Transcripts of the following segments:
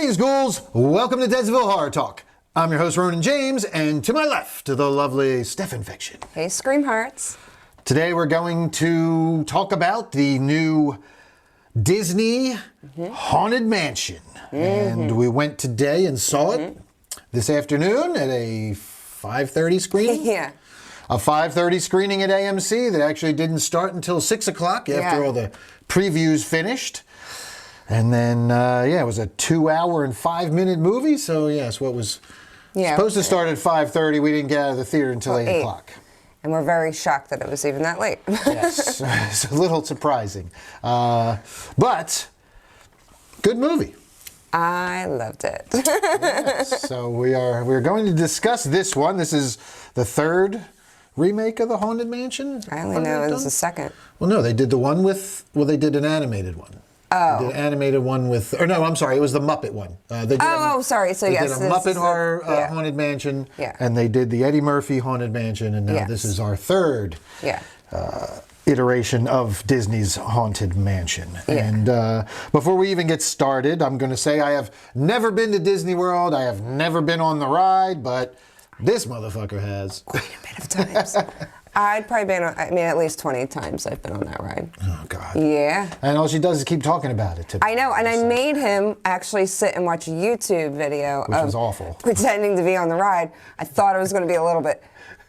Greetings, ghouls. Welcome to Deadsville Horror Talk. I'm your host, Ronin James, and to my left, the lovely Steph Infection. Hey, Scream Hearts. Today we're going to talk about the new Disney Haunted Mansion. And we went today and saw it this afternoon at a 5:30 screening. Yeah. A 5:30 screening at AMC that actually didn't start until 6 o'clock after all the previews finished. And then, it was a 2-hour and 5-minute movie. So, yes, what was supposed to start at 5:30, we didn't get out of the theater until 8 o'clock. And we're very shocked that it was even that late. Yes, it's a little surprising. But, good movie. I loved it. Yes, so we're going to discuss this one. This is the third remake of the Haunted Mansion. I only know it was the second. Well, no, they did the one with, they did an animated one. Oh. They did an animated one with, or no, I'm sorry, it was the Muppet one. They did sorry. So they yes, did a Muppet Horror Haunted Mansion, and they did the Eddie Murphy Haunted Mansion, and now this is our third iteration of Disney's Haunted Mansion. And before we even get started, I'm going to say I have never been to Disney World. I have never been on the ride, but this motherfucker has. Quite a bit of times. I'd probably been on, at least 20 times I've been on that ride. Oh, God. Yeah. And all she does is keep talking about it. I know, and I made him actually sit and watch a YouTube video. Which was awful. Pretending to be on the ride. I thought it was going to be a little bit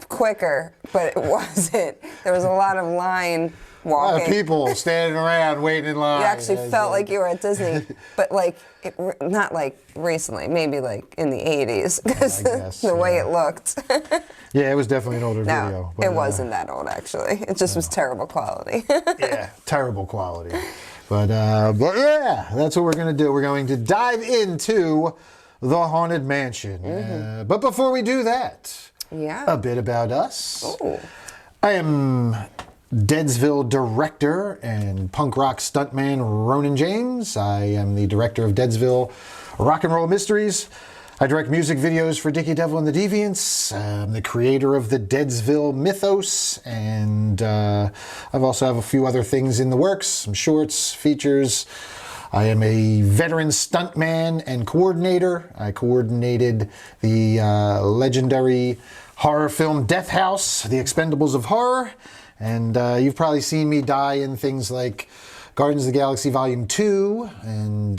quicker, but it wasn't. There was a lot of line walking. A lot of people standing around waiting in line. You actually felt like you were at Disney, but not like recently, maybe like in the 80s, because the way it looked. Yeah, it was definitely an older video. But it wasn't that old, actually. It just was terrible quality. Yeah, terrible quality. But yeah, that's what we're going to do. We're going to dive into the Haunted Mansion. But before we do that, a bit about us. Ooh. I am Deadsville director and punk rock stuntman Ronin James. I am the director of Deadsville Rock and Roll Mysteries. I direct music videos for Dickie Devil and the Deviants. I'm the creator of the Deadsville mythos, and I've also have a few other things in the works, some shorts, features. I am a veteran stuntman and coordinator. I coordinated the legendary horror film Death House, The Expendables of Horror, and you've probably seen me die in things like Guardians of the Galaxy Volume 2 and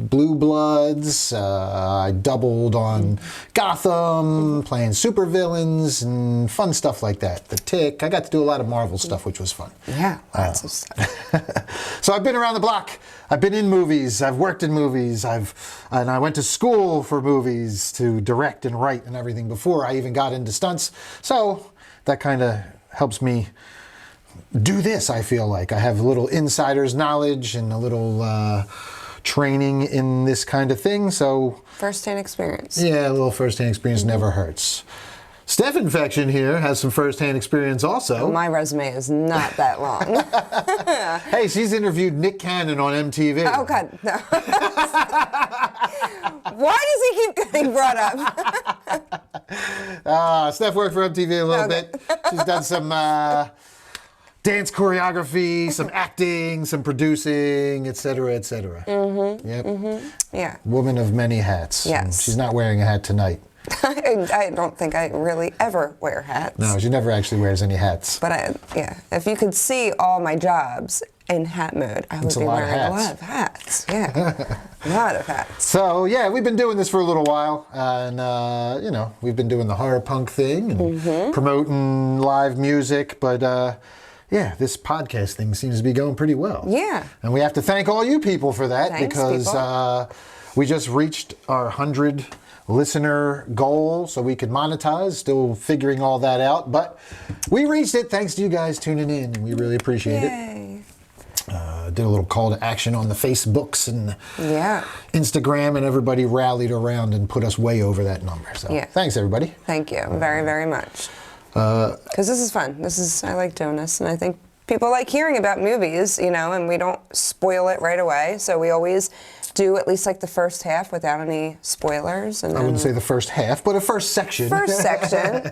Blue Bloods. I doubled on Gotham, playing supervillains and fun stuff like that. The Tick. I got to do a lot of Marvel stuff, which was fun. Yeah, lots of stuff. So I've been around the block. I've been in movies. I've worked in movies. And I went to school for movies to direct and write and everything before I even got into stunts. So that kind of helps me do this, I feel like. I have a little insider's knowledge and a little training in this kind of thing, so... First-hand experience. Yeah, a little first-hand experience never hurts. Steph Infection here has some first-hand experience also. My resume is not that long. Hey, she's interviewed Nick Cannon on MTV. Oh, God, no. Why does he keep getting brought up? Steph worked for MTV a little bit. She's done some... dance choreography, some acting, some producing, etc., etc. Yeah. Woman of many hats. Yes. She's not wearing a hat tonight. I don't think I really ever wear hats. No, she never actually wears any hats. But if you could see all my jobs in hat mode, I would be wearing a lot of hats. Yeah, a lot of hats. So yeah, we've been doing this for a little while, and we've been doing the horror punk thing and promoting live music, but. Yeah, this podcast thing seems to be going pretty well. Yeah. And we have to thank all you people for that. Thanks, because we just reached our 100 listener goal so we could monetize. Still figuring all that out. But we reached it thanks to you guys tuning in, and we really appreciate it. Did a little call to action on the Facebooks and Instagram, and everybody rallied around and put us way over that number. So thanks, everybody. Thank you very, very much. Because this is fun. I like doing this, and I think people like hearing about movies, and we don't spoil it right away. So we always do at least like the first half without any spoilers. And I wouldn't say the first half, but a first section. First section.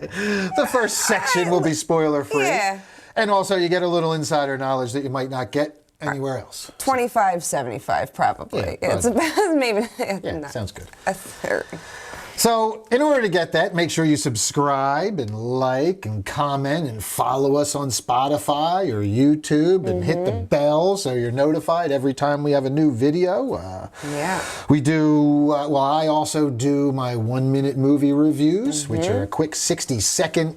The first section will be spoiler free. Yeah. And also you get a little insider knowledge that you might not get anywhere else. 25-75 probably. Yeah, It's about maybe Yeah, sounds good. a third. So, in order to get that, make sure you subscribe and like and comment and follow us on Spotify or YouTube and hit the bell so you're notified every time we have a new video. Yeah. We do, well, I also do my 1-minute movie reviews, which are a quick 60-second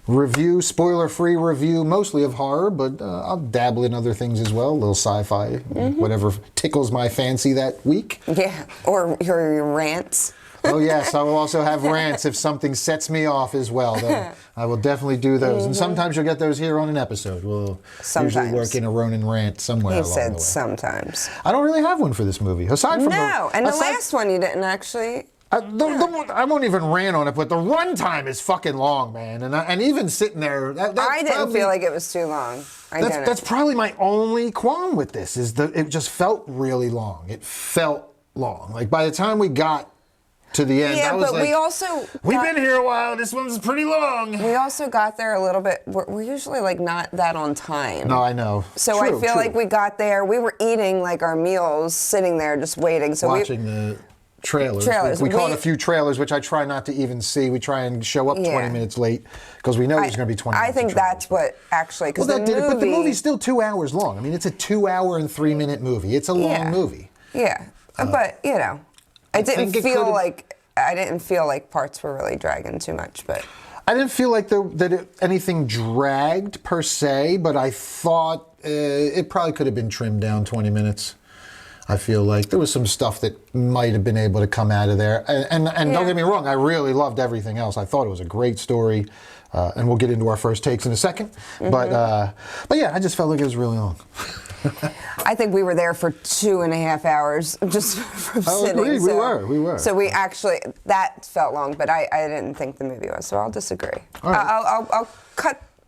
review, spoiler-free review, mostly of horror, but I'll dabble in other things as well, a little sci-fi, whatever tickles my fancy that week. Yeah, or your rants. Oh yes, I will also have rants if something sets me off as well. Though. I will definitely do those, and sometimes you'll get those here on an episode. We'll usually work in a Ronin rant somewhere along the way. He said sometimes. I don't really have one for this movie, aside from the last one you didn't actually. I won't even rant on it, but the runtime is fucking long, man. And even sitting there, I didn't feel like it was too long. That's probably my only qualm with this. It just felt really long. It felt long. Like by the time we got to the end, I was like, we've been here a while. This one's pretty long. We also got there a little bit. We're usually like not that on time. No, I know. So I feel like we got there. We were eating like our meals, sitting there just waiting. So watching the trailers. We caught a few trailers, which I try not to even see. We try and show up 20 minutes late because we know there's going to be 20 minutes. I think that's what actually, because but the movie's still 2 hours long. I mean, it's a 2-hour and 3-minute movie. It's a long movie. Yeah, but you know, I didn't feel like parts were really dragging too much, but. I didn't feel like anything dragged per se, but I thought it probably could have been trimmed down 20 minutes. I feel like there was some stuff that might have been able to come out of there. And don't get me wrong, I really loved everything else. I thought it was a great story. And we'll get into our first takes in a second. But yeah, I just felt like it was really long. I think we were there for 2.5 hours just from sitting. Agreed. We were. So we actually, that felt long, but I didn't think the movie was, so I'll disagree. All right.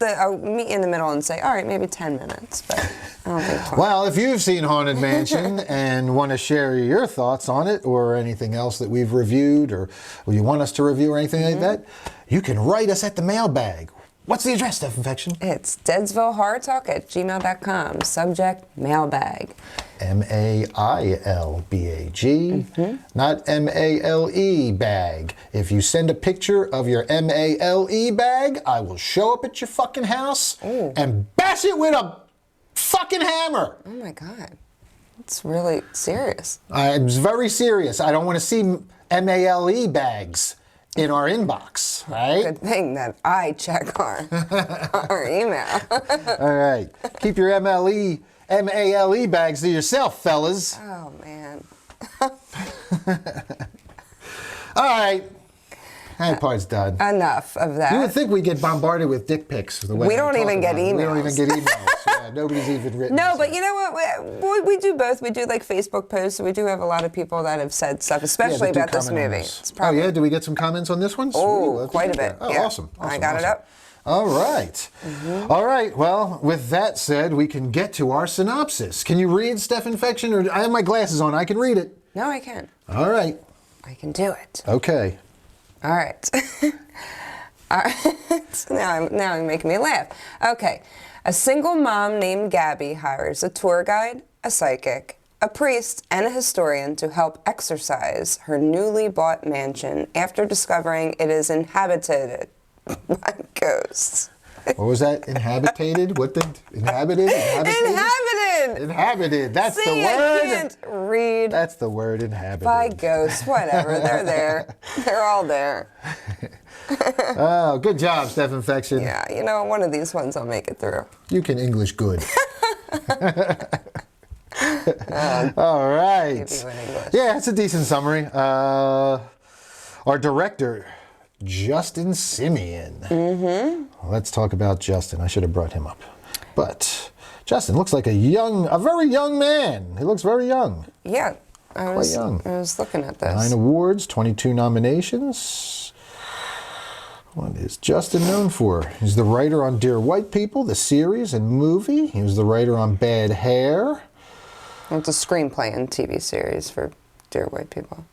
I'll meet in the middle and say, all right, maybe 10 minutes, but I don't think 20. Well, if you've seen Haunted Mansion and want to share your thoughts on it or anything else that we've reviewed or you want us to review or anything like that, you can write us at the mailbag. What's the address, Steph Infection? It's deadsvillehorrortalk@gmail.com. Subject, mailbag. mailbag, not MALE bag. If you send a picture of your MALE bag, I will show up at your fucking house and bash it with a fucking hammer. Oh my God. It's really serious. It's very serious. I don't want to see MALE bags in our inbox, right? Good thing that I check our email. All right. Keep your MALE bags to yourself, fellas. Oh, man. All right. That part's done. Enough of that. You would think we get bombarded with dick pics. We don't even get emails. We don't even get emails. Yeah, nobody's even written. No, but you know what? We do both. We do like Facebook posts. So we do have a lot of people that have said stuff, especially about this movie. It's probably, do we get some comments on this one? Oh, quite a bit. Oh, yeah. Awesome. I got it up. All right. All right. Well, with that said, we can get to our synopsis. Can you read, Steph Infection? Or I have my glasses on. I can read it. No, I can. All right. I can do it. Okay. All right. All right. Now you're making me laugh. Okay. A single mom named Gabby hires a tour guide, a psychic, a priest, and a historian to help exorcise her newly bought mansion after discovering it is inhabited by ghosts. What was that? Inhabited? What the? Inhabited? Inhabited! Inhabited. That's the word. I can't read. That's the word, inhabited. By ghosts, whatever. They're there. They're all there. Oh, good job, Steph Infection. Yeah, you know, one of these ones I'll make it through. You can English good. All right. Yeah, it's a decent summary. Our director, Justin Simeon. Let's talk about Justin. I should have brought him up. But Justin looks like a very young man. He looks very young. Yeah, I was looking at this. 9 awards, 22 nominations. What is Justin known for? He's the writer on Dear White People, the series and movie. He was the writer on Bad Hair. It's a screenplay and TV series for Dear White People.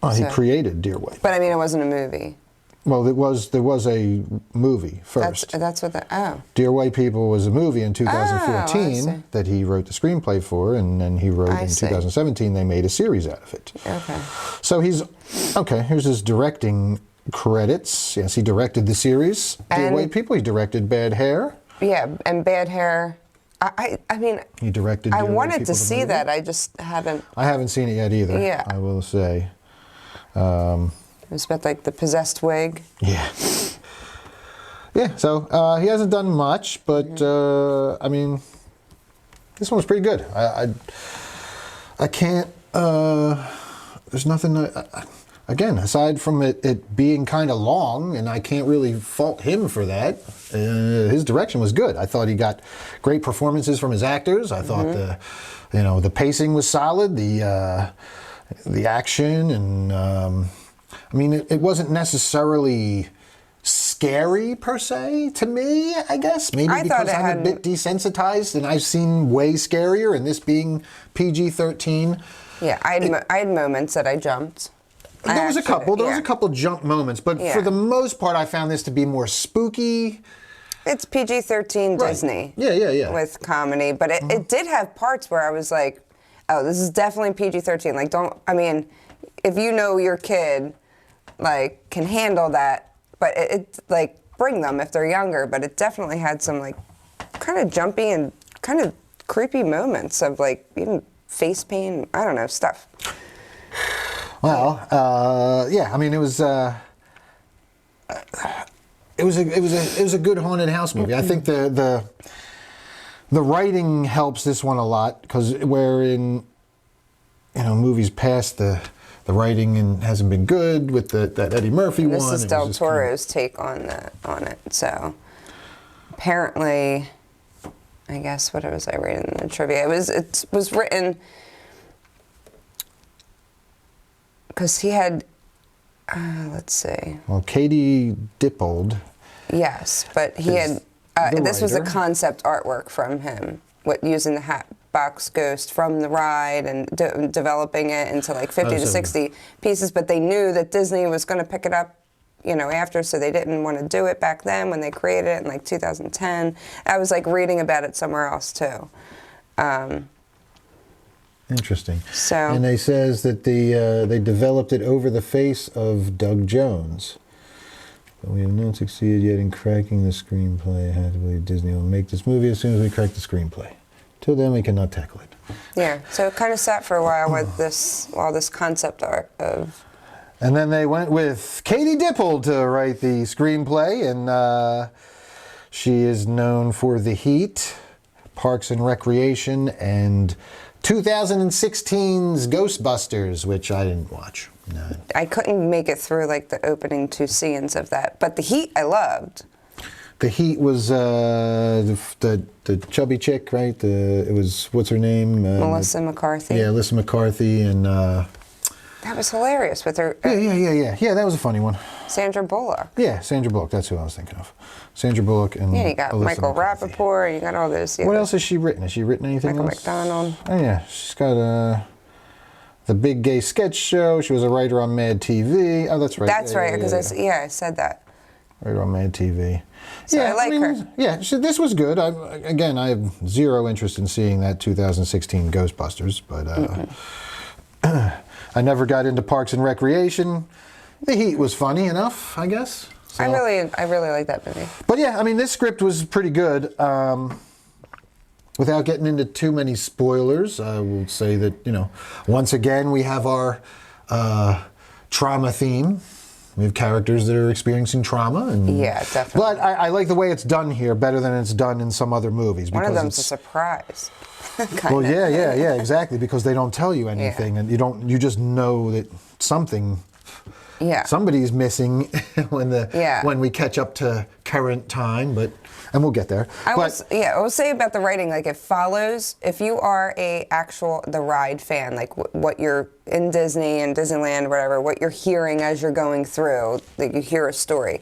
Oh, he created Dear White People. But I mean, it wasn't a movie. Well, there was a movie first. That's what the, oh. Dear White People was a movie in 2014 see. that he wrote the screenplay for, and then he wrote in see. 2017, they made a series out of it. Okay. So here's his directing credits. Yes, he directed the series, Dear White People. He directed Bad Hair. Yeah, and Bad Hair. I mean, he directed. I Dear White wanted People, to the see movie. that. I just haven't. I haven't seen it yet either. Yeah. I will say. It was about like the possessed wig. Yeah. Yeah. So he hasn't done much, but I mean, this one was pretty good. I can't. There's nothing. Again, aside from it being kind of long, and I can't really fault him for that, his direction was good. I thought he got great performances from his actors. I thought the pacing was solid, the action, and I mean, it wasn't necessarily scary per se to me, I guess. Maybe because I'm a bit desensitized and I've seen way scarier, and this being PG-13. Yeah, I had moments that I jumped. There was a couple jump moments, but for the most part, I found this to be more spooky. It's PG-13 Right. Disney. Yeah. With comedy, but it did have parts where I was like, oh, this is definitely PG-13. Like, if you know your kid, like, can handle that, but it like, bring them if they're younger, but it definitely had some, like, kind of jumpy and kind of creepy moments of, like, even face pain, I don't know, stuff. Well, yeah. I mean, it was a good haunted house movie. I think the writing helps this one a lot, because where in movies past the writing hasn't been good with that Eddie Murphy one. This is Del Toro's take on it. So apparently, I guess what was I reading in the trivia? It was written. Because he had, let's see. Well, Katie Dippold. Yes, but he had, this was a concept artwork from him, using the Hatbox Ghost from the ride and developing it into like 50 to 60 pieces, but they knew that Disney was going to pick it up, after, so they didn't want to do it back then when they created it in like 2010. I was like reading about it somewhere else too. Interesting. So, and they says that they developed it over the face of Doug Jones. But we have not succeeded yet in cracking the screenplay. I had to believe Disney will make this movie as soon as we crack the screenplay. Till then, we cannot tackle it. Yeah. So it kind of sat for a while with this concept art of. And then they went with Katie Dippold to write the screenplay, and she is known for The Heat, Parks and Recreation, and 2016's Ghostbusters, which I didn't watch. No. I couldn't make it through like the opening 2 scenes of that, but The Heat I loved. The Heat was the chubby chick, right? It was, what's her name? Melissa McCarthy. Yeah, Melissa McCarthy, and that was hilarious with her. Yeah, that was a funny one. Sandra Bullock. Yeah, Sandra Bullock. That's who I was thinking of. Sandra Bullock and you got Alyssa Michael McCarthy. Rappaport. You got all those. What else has she written? Has she written anything Michael else? McDonald. Oh yeah, she's got the Big Gay Sketch Show. She was a writer on Mad TV. Oh, that's right. That's right, because I said that. Writer on Mad TV. So yeah, I like her. Yeah, this was good. I have zero interest in seeing that 2016 Ghostbusters, but I never got into Parks and Recreation. The Heat was funny enough, I guess. So. I really like that movie. But yeah, I mean, this script was pretty good. Without getting into too many spoilers, I will say that, once again, we have our trauma theme. We have characters that are experiencing trauma. And, yeah, definitely. But I like the way it's done here better than it's done in some other movies. One of them's a surprise. Well, yeah, exactly, because they don't tell you anything, and you just know that somebody's missing when we catch up to current time, and we'll get there. I will say about the writing, like it follows, if you are the ride fan, like what you're in Disney and Disneyland or whatever, what you're hearing as you're going through, like you hear a story,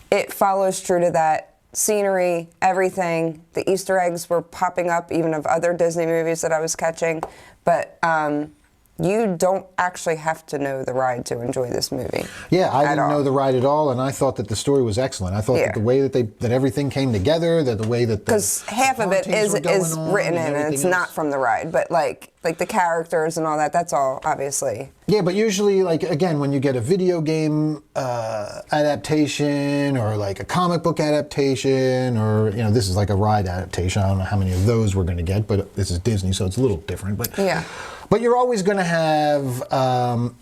it follows true to that. Scenery, everything. The Easter eggs were popping up even of other Disney movies that I was catching, but you don't actually have to know the ride to enjoy this movie. Yeah, I didn't know the ride at all, and I thought that the story was excellent. I thought that the way that everything came together, that the way that because half of it is written in, and it's not from the ride, but like the characters and all that. That's all obviously. Yeah, but usually, like, again, when you get a video game adaptation or like a comic book adaptation, or this is like a ride adaptation. I don't know how many of those we're going to get, but this is Disney, so it's a little different. But yeah. But you're always going to have,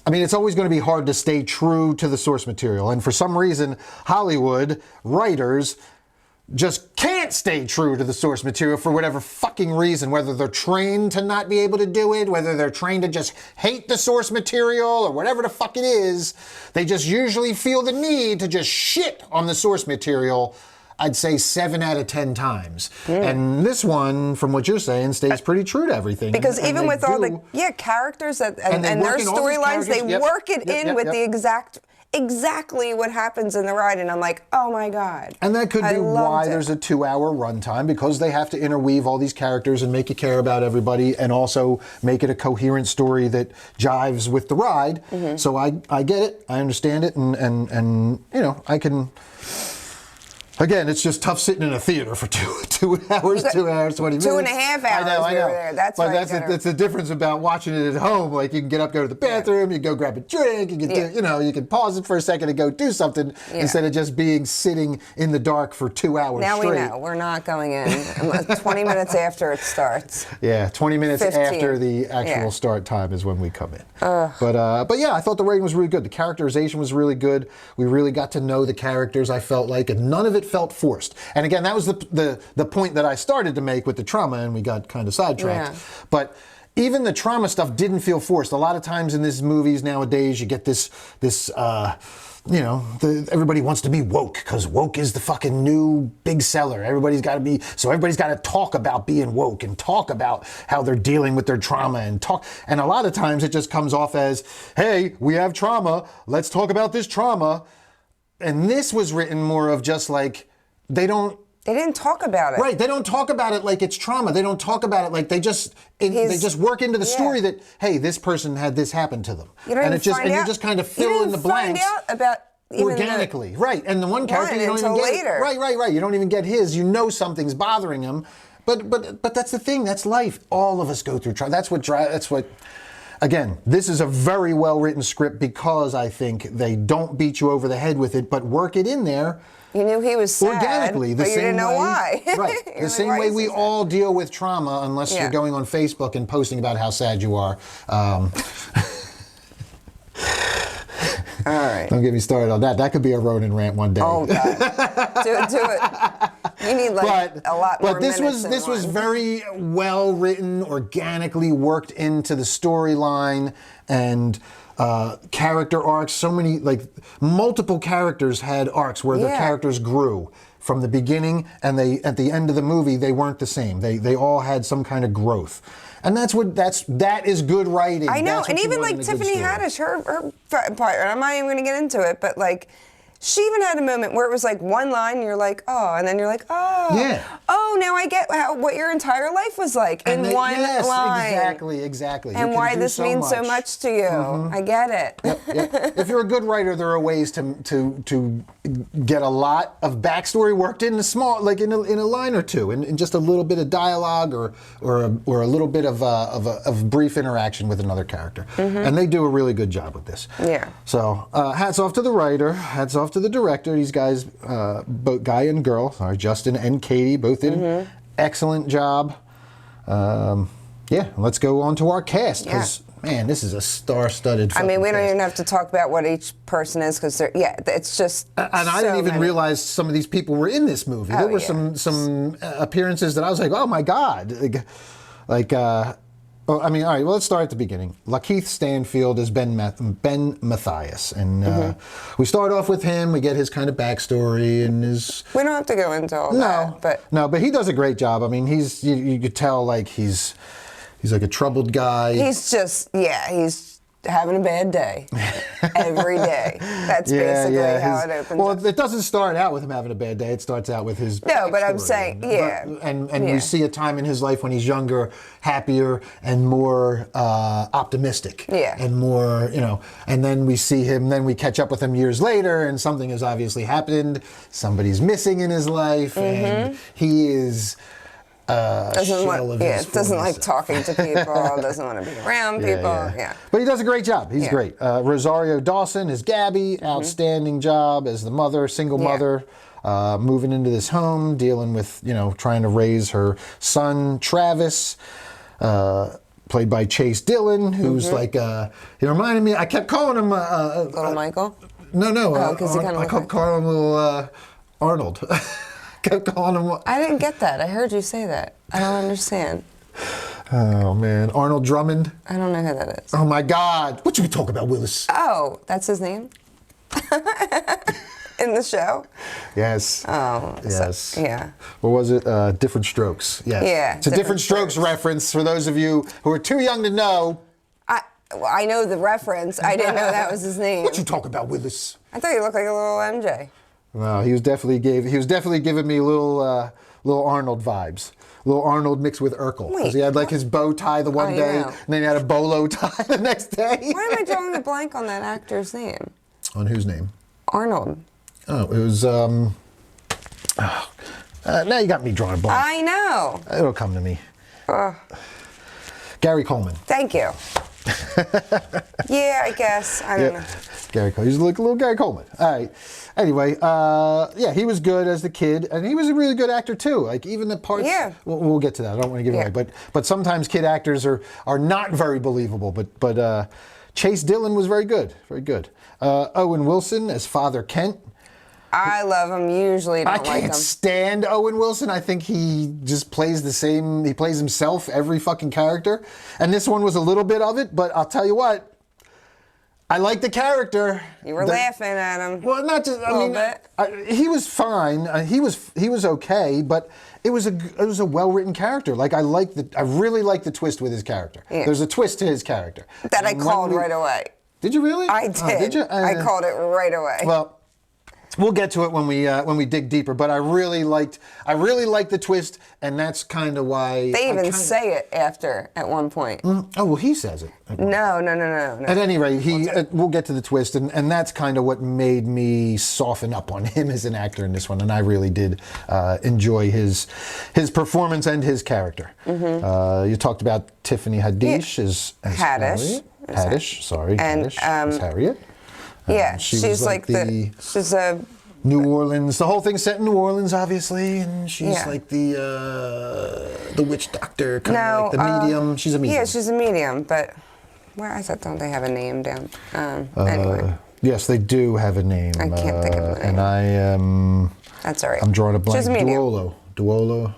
it's always going to be hard to stay true to the source material. And for some reason, Hollywood writers just can't stay true to the source material for whatever fucking reason, whether they're trained to not be able to do it, whether they're trained to just hate the source material or whatever the fuck it is. They just usually feel the need to just shit on the source material. I'd say 7 out of 10 times. And this one, from what you're saying, stays pretty true to everything. Because even with all the characters and their storylines, they work it in with the exactly what happens in the ride, and I'm like, oh my God. And that could be why there's a 2-hour runtime, because they have to interweave all these characters and make you care about everybody, and also make it a coherent story that jives with the ride. So I get it, I understand it, and I can. Again, it's just tough sitting in a theater for 2 hours, 2 hours, 20 minutes. 2.5 hours. I know. There. That's but that's the difference about watching it at home. Like, you can get up, go to the bathroom, you can go grab a drink, you can you can pause it for a second and go do something instead of just being sitting in the dark for 2 hours now straight. We know we're not going in 20 minutes after it starts. Yeah, 20 minutes 15. After the actual start time is when we come in. But yeah, I thought the rating was really good. The characterization was really good. We really got to know the characters, I felt like, and none of it felt forced. And again, that was the point that I started to make with the trauma, and we got kind of sidetracked. But even the trauma stuff didn't feel forced. A lot of times in these movies nowadays, you get this everybody wants to be woke, because woke is the fucking new big seller. Everybody's got to talk about being woke and talk about how they're dealing with their trauma and a lot of times it just comes off as, hey, we have trauma, let's talk about this trauma. And this was written more of just like, they didn't talk about it. Right, they don't talk about it like it's trauma. They don't talk about it like they just work into the story that, hey, this person had this happen to them. You just kind of fill in the blanks. You didn't find out about organically, right? And the one character you don't even get later. Right. You don't even get his. You know something's bothering him, but that's the thing. That's life. All of us go through trauma. That's what. Again, this is a very well written script, because I think they don't beat you over the head with it, but work it in there. You knew he was sad, organically, but you didn't know why. Right. The same way we all deal with trauma, unless you're going on Facebook and posting about how sad you are. All right. Don't get me started on that. That could be a Ronin rant one day. Oh God. do it. You need a lot more. But this was very well written, organically worked into the storyline, and character arcs. So many, multiple characters had arcs where their characters grew from the beginning, and at the end of the movie they weren't the same. They all had some kind of growth. And that is good writing. I know, and even like Tiffany Haddish, her part, and I'm not even going to get into it, but like, she even had a moment where it was like one line, and you're like, oh, and then you're like, oh, yeah. Oh, now I get what your entire life was like in one line. Exactly. And why this means so much to you. I get it. Yep. If you're a good writer, there are ways to get a lot of backstory worked in in a line or two, and just a little bit of dialogue or a little bit of brief interaction with another character. And they do a really good job with this. Yeah. So hats off to the writer. Hats off to the director. These guys, both guy and girl, Justin and Katie, both did excellent job. Let's go on to our cast, because man, this is a star-studded. I mean, we don't even have to talk about what each person is, because it's just. And I didn't even realize some of these people were in this movie. There were some appearances that I was like, oh my God, all right. Well, let's start at the beginning. Lakeith Stanfield is Ben Mathias, and we start off with him. We get his kind of backstory and his. We don't have to go into all that, but he does a great job. I mean, you could tell he's like a troubled guy. He's just he's having a bad day every day. That's basically how it opens. Well, it doesn't start out with him having a bad day. It starts out with his no, but I'm backstory. saying, And we see a time in his life when he's younger, happier, and more optimistic. Yeah. And more, and then we see him, then we catch up with him years later, and something has obviously happened. Somebody's missing in his life, and he is... doesn't like talking to people, doesn't want to be around people. Yeah. But he does a great job. He's great. Rosario Dawson is Gabby, outstanding job as the mother, single mother, moving into this home, dealing with, trying to raise her son, Travis, played by Chase Dillon, who's like, he reminded me, I kept calling him... Little Michael? No, I kept calling him Little Arnold. Kept calling him. I didn't get that. I heard you say that. I don't understand. Oh man, Arnold Drummond. I don't know who that is. Oh my God, what you talk about, Willis? Oh, that's his name. In the show. Yes. Oh. Yes. So, yeah. What was it? Different Strokes. Yes. Yeah. It's a Different Strokes reference for those of you who are too young to know. I know the reference. I didn't know that was his name. What you talk about, Willis? I thought he looked like a little MJ. No, he was definitely giving me little Arnold vibes. Little Arnold mixed with Urkel. Because he had like his bow tie the one day, and then he had a bolo tie the next day. Why am I drawing a blank on that actor's name? On whose name? Arnold. Oh, it was, now you got me drawing a blank. I know. It'll come to me. Gary Coleman. Thank you. Yeah, I guess. I don't know. Gary Coleman. He's a little Gary Coleman. All right. Anyway, he was good as the kid, and he was a really good actor too. Like even the parts. Yeah. We'll get to that. I don't want to give it away, but sometimes kid actors are not very believable. But Chase Dillon was very good. Very good. Owen Wilson as Father Kent. I love him. Usually don't like him. I can't stand Owen Wilson. I think he just plays the same. He plays himself every fucking character. And this one was a little bit of it, but I'll tell you what. I like the character. You were laughing at him. Well, not just. I mean, he was fine. He was okay, but it was a well-written character. Like I really like the twist with his character. Yeah. There's a twist to his character that I called right away. Did you really? I did. Did you? I called it right away. Well, we'll get to it when we dig deeper. But I really liked the twist, and that's kind of why they even say it after at one point. Oh well, he says it. No. At any rate, we'll get to the twist, and that's kind of what made me soften up on him as an actor in this one, and I really did enjoy his performance and his character. Mm-hmm. You talked about Tiffany Haddish as Haddish. As Harriet. She's like she's a New Orleans. The whole thing's set in New Orleans, obviously, and she's like the witch doctor, kind of like the medium. She's a medium. Yeah, she's a medium, but I thought don't they have a name down? Anyway. Yes, they do have a name. I can't think of the name. And I am. That's all right. I'm drawing a blank. She's a medium. Duolo,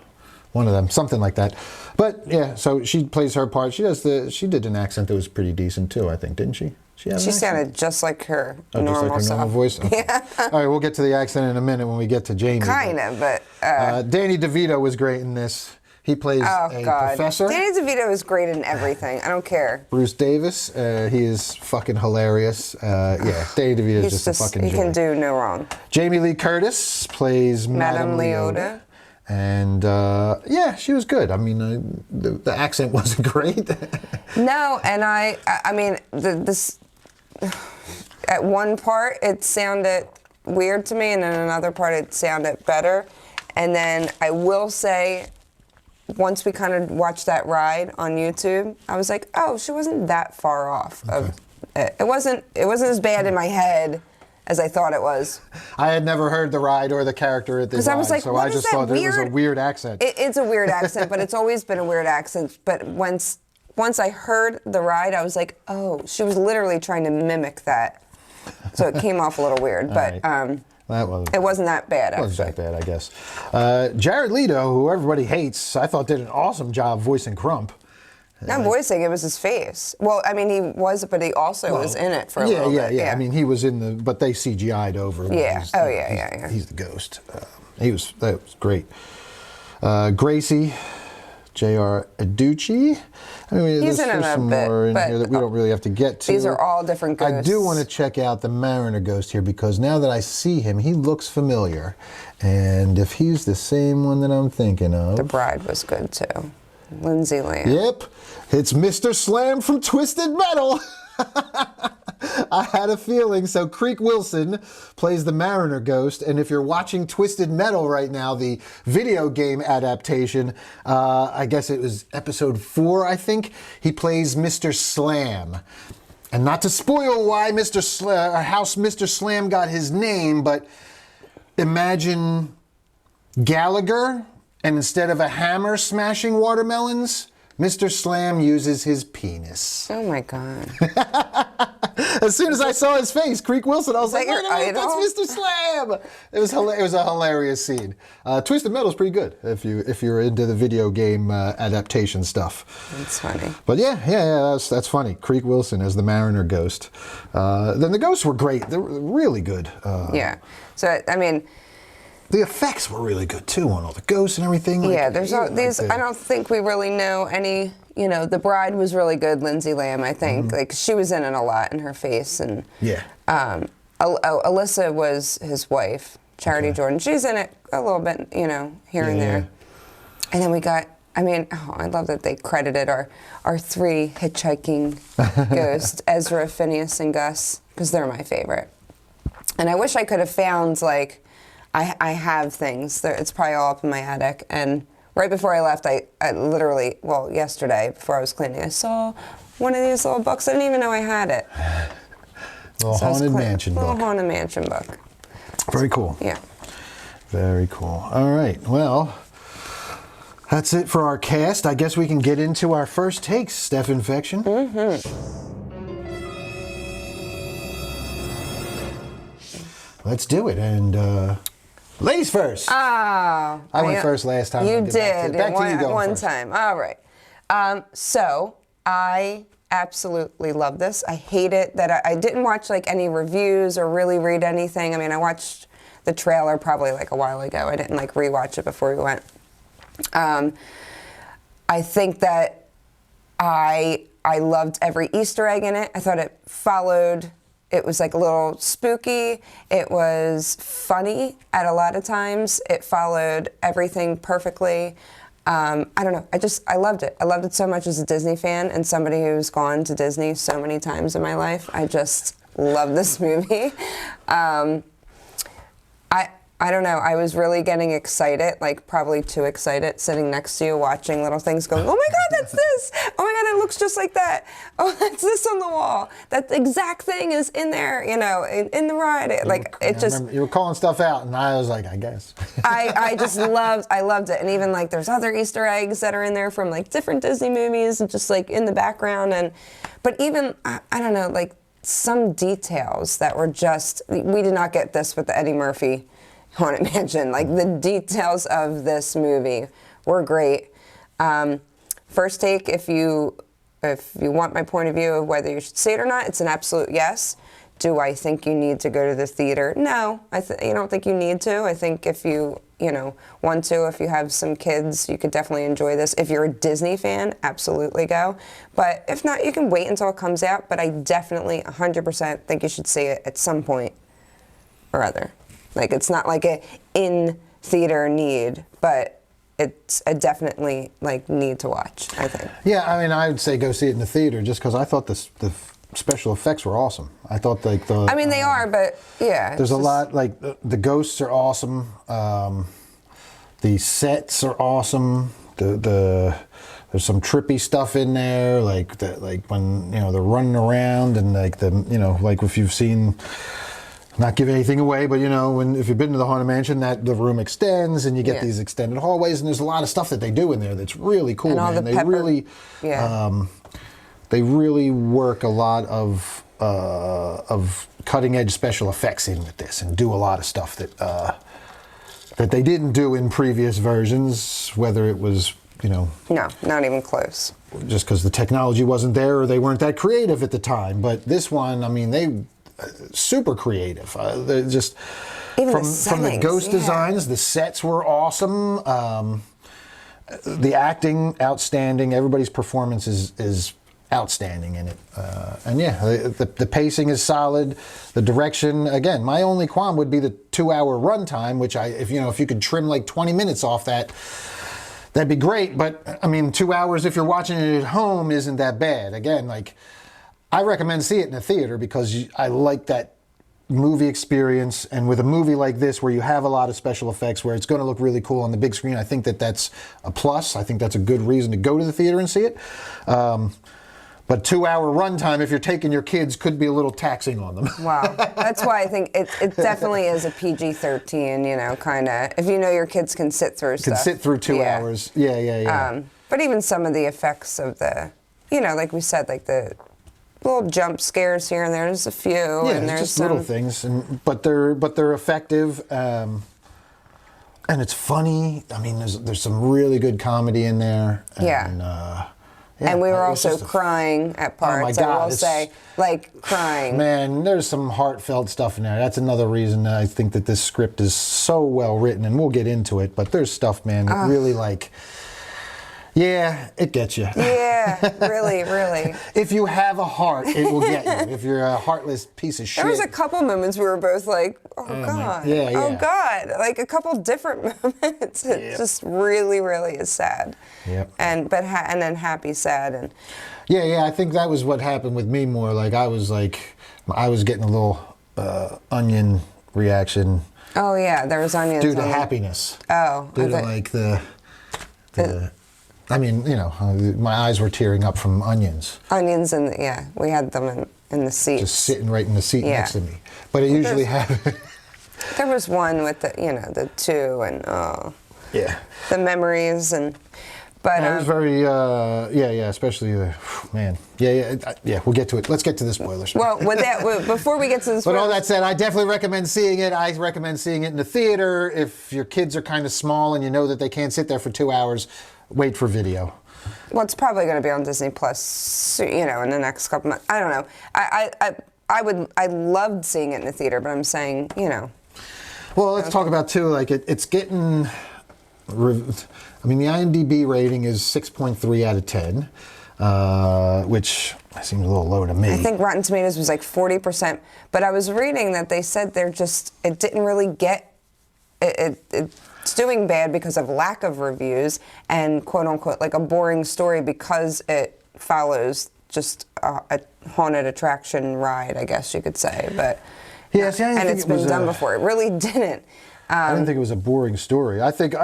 one of them, something like that. But yeah, so she plays her part. She did an accent that was pretty decent too, I think, didn't she? She sounded just like her normal voice? Okay. Yeah. All right, we'll get to the accent in a minute when we get to Jamie. Kind of, but... Danny DeVito was great in this. He plays professor. Danny DeVito is great in everything. I don't care. Bruce Davis, he is fucking hilarious. Danny DeVito is just a fucking joy. He can do no wrong. Jamie Lee Curtis plays Madame Leota. And she was good. I mean, the accent wasn't great. No, and I mean, this at one part it sounded weird to me, and then another part it sounded better. And then I will say, once we kind of watched that ride on YouTube, I was like, oh, she wasn't that far off. Okay. It wasn't as bad in my head as I thought it was. I had never heard the ride or the character at this ride, so I just thought it was a weird accent. It's a weird accent, but it's always been a weird accent. But once I heard the ride, I was like, oh, she was literally trying to mimic that. So it came off a little weird, but it wasn't that bad, actually. It wasn't that bad, I guess. Jared Leto, who everybody hates, I thought did an awesome job voicing Crump. Not voicing, it was his face. Well, I mean, he was, but he also was in it for a little bit. Yeah. I mean, he was in the, but they CGI'd over. Yeah. He's the ghost. That was great. Gracie, J.R. Aducci. I mean, He's in it there's a some bit, more in but here that we don't really have to get to. These are all different ghosts. I do want to check out the Mariner ghost here because now that I see him, he looks familiar. And if he's the same one that I'm thinking of... The Bride was good too. Lindsay Lamb. Yep. It's Mr. Slam from Twisted Metal. I had a feeling. So Creek Wilson plays the Mariner ghost, and if you're watching Twisted Metal right now, the video game adaptation, I guess it was episode 4, I think, he plays Mr. Slam. And not to spoil why how Mr. Slam got his name, but imagine Gallagher, and instead of a hammer smashing watermelons, Mr. Slam uses his penis. Oh my God. As soon as I saw his face, Creek Wilson, I was like, your wait, that's Mr. Slam. It was a hilarious scene. Twisted Metal is pretty good if you're into the video game adaptation stuff. That's funny. But yeah, that's funny. Creek Wilson as the Mariner ghost. Then the ghosts were great. They were really good. Yeah. So I mean, the effects were really good too on all the ghosts and everything. Yeah, there's all these. I don't think we really know any. You know, The Bride was really good. Lindsay Lamb, I think, like she was in it a lot in her face, and yeah. Alyssa was his wife, Charity Jordan. She's in it a little bit, you know, here and there. And then we got. I mean, I love that they credited our 3 hitchhiking ghosts, Ezra, Phineas, and Gus, because they're my favorite. And I wish I could have found like. I have things. It's probably all up in my attic. And right before I left, I literally, well, yesterday, before I was cleaning, I saw one of these little books. I didn't even know I had it. Haunted Mansion book. Little Haunted Mansion book. Very cool. Yeah. Very cool. All right. Well, that's it for our cast. I guess we can get into our first takes, Steph Infection. Mm-hmm. Let's do it. And ladies first. Oh. I went first last time. You did. Back to you going one first. time. All right. So I absolutely love this. I hate it that I didn't watch like any reviews or really read anything. I mean, I watched the trailer probably like a while ago. I didn't like rewatch it before we went. I think that I loved every Easter egg in it. I thought it followed. It was like a little spooky. It was funny at a lot of times. It followed everything perfectly. I don't know. I loved it. I loved it so much as a Disney fan and somebody who's gone to Disney so many times in my life. I just love this movie. I don't know. I was really getting excited, like probably too excited, sitting next to you watching little things going, oh my God, that's this. Oh my God, it looks just like that. Oh, that's this on the wall. That exact thing is in there, you know, in the ride. You were calling stuff out, and I was like, I guess. I loved it. And even like there's other Easter eggs that are in there from like different Disney movies and just like in the background. But even, I don't know, like some details that were just, we did not get this with the Eddie Murphy Haunted Mansion. Like the details of this movie were great. First take, if you want my point of view of whether you should see it or not, it's an absolute yes. Do I think you need to go to the theater? No, I don't think you need to. I think if you want to, if you have some kids, you could definitely enjoy this. If you're a Disney fan, absolutely go. But if not, you can wait until it comes out. But I definitely 100% think you should see it at some point or other. Like, it's not like a in-theater need, but it's a definitely, like, need to watch, I think. Yeah, I mean, I would say go see it in the theater just because I thought the special effects were awesome. I thought, like, the... I mean, they are, but, yeah. There's a lot, like, the ghosts are awesome. The sets are awesome. There's some trippy stuff in there, like when, they're running around and, like, like if you've seen... Not give anything away, but if you've been to the Haunted Mansion, the room extends and you get these extended hallways, and there's a lot of stuff that they do in there that's really cool, man. They really work a lot of cutting edge special effects in with this, and do a lot of stuff that they didn't do in previous versions, whether it was No, not even close. Just because the technology wasn't there or they weren't that creative at the time. But this one, I mean, they super creative. They're just even from the ghost designs, the sets were awesome. the acting outstanding. Everybody's performance is outstanding in it, and yeah, the pacing is solid. The direction, again, my only qualm would be the 2-hour runtime, which if you could trim like 20 minutes off that, that'd be great. But I mean, 2 hours if you're watching it at home isn't that bad. Again, like, I recommend see it in a theater because I like that movie experience, and with a movie like this where you have a lot of special effects, where it's going to look really cool on the big screen, I think that's a plus. I think that's a good reason to go to the theater and see it. But 2-hour runtime, if you're taking your kids, could be a little taxing on them. Wow. That's why I think it definitely is a PG-13, kind of. If you know your kids can sit through stuff. Can sit through 2 hours. Yeah. But even some of the effects of the, like we said, like the little jump scares here and there. There's a few. Yeah, and there's just little things, but they're effective, and it's funny. I mean, there's some really good comedy in there. And we were also crying at parts. Oh my God, I will say, like, crying. Man, there's some heartfelt stuff in there. That's another reason I think that this script is so well written, and we'll get into it. But there's stuff, man, that really yeah, it gets you. Yeah, really, really. If you have a heart, it will get you. If you're a heartless piece of shit. There was a couple moments we were both like, oh God. Yeah. Oh God. Like a couple different moments. It just really, really is sad. Yep. And then happy, sad, and. Yeah. I think that was what happened with me more. Like I was getting a little onion reaction. Oh yeah, there was onions. Due to happiness. Oh. Due to like the I mean, my eyes were tearing up from onions. Onions, and we had them in the seats. Just sitting right in the seat next to me. But it usually happened. There was one with the two, and the memories, but it was very especially man. Yeah. We'll get to it. Let's get to the spoilers. Well, before we get to the spoilers. But all that said, I definitely recommend seeing it. I recommend seeing it in the theater. If your kids are kind of small and you know that they can't sit there for 2 hours, wait for video. Well, it's probably going to be on Disney Plus, in the next couple months. I don't know. I loved seeing it in the theater, but I'm saying, Well, let's talk about too. Like it's getting. I mean, the IMDb rating is 6.3 out of 10, which seems a little low to me. I think Rotten Tomatoes was like 40%, but I was reading that they said it didn't really get it's doing bad because of lack of reviews and quote unquote like a boring story because it follows just a haunted attraction ride, I guess you could say. But and it's been done before. It really didn't. I didn't think it was a boring story. I think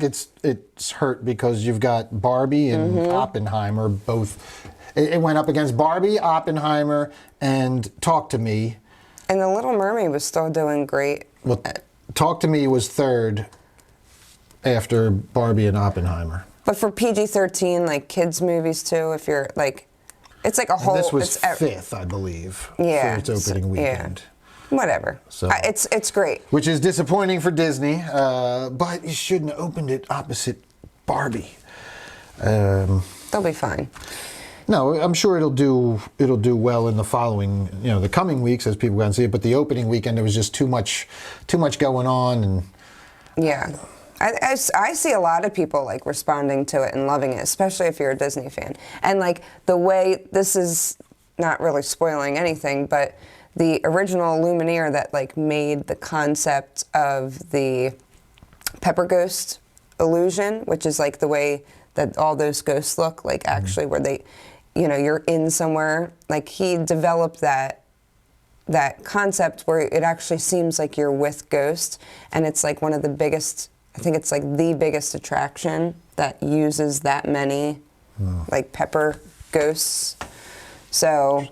it's hurt because you've got Barbie and Oppenheimer both. It went up against Barbie, Oppenheimer, and Talk to Me. And The Little Mermaid was still doing great. Well, Talk to Me was third after Barbie and Oppenheimer. But for PG-13, like kids movies too, if you're like, it's like a whole. And this was fifth, I believe. Yeah. For its opening weekend. Yeah. Whatever. So it's great. Which is disappointing for Disney, but you shouldn't have opened it opposite Barbie. They'll be fine. No, I'm sure it'll do well in the following, the coming weeks as people go and see it. But the opening weekend, there was just too much going on, and yeah. I see a lot of people like responding to it and loving it, especially if you're a Disney fan. And like the way, this is not really spoiling anything, but the original Lumineer that like made the concept of the pepper ghost illusion, which is like the way that all those ghosts look, like actually where they, you're in somewhere. Like he developed that concept where it actually seems like you're with ghosts, and it's like one of the biggest. I think it's like the biggest attraction that uses that many like pepper ghosts. So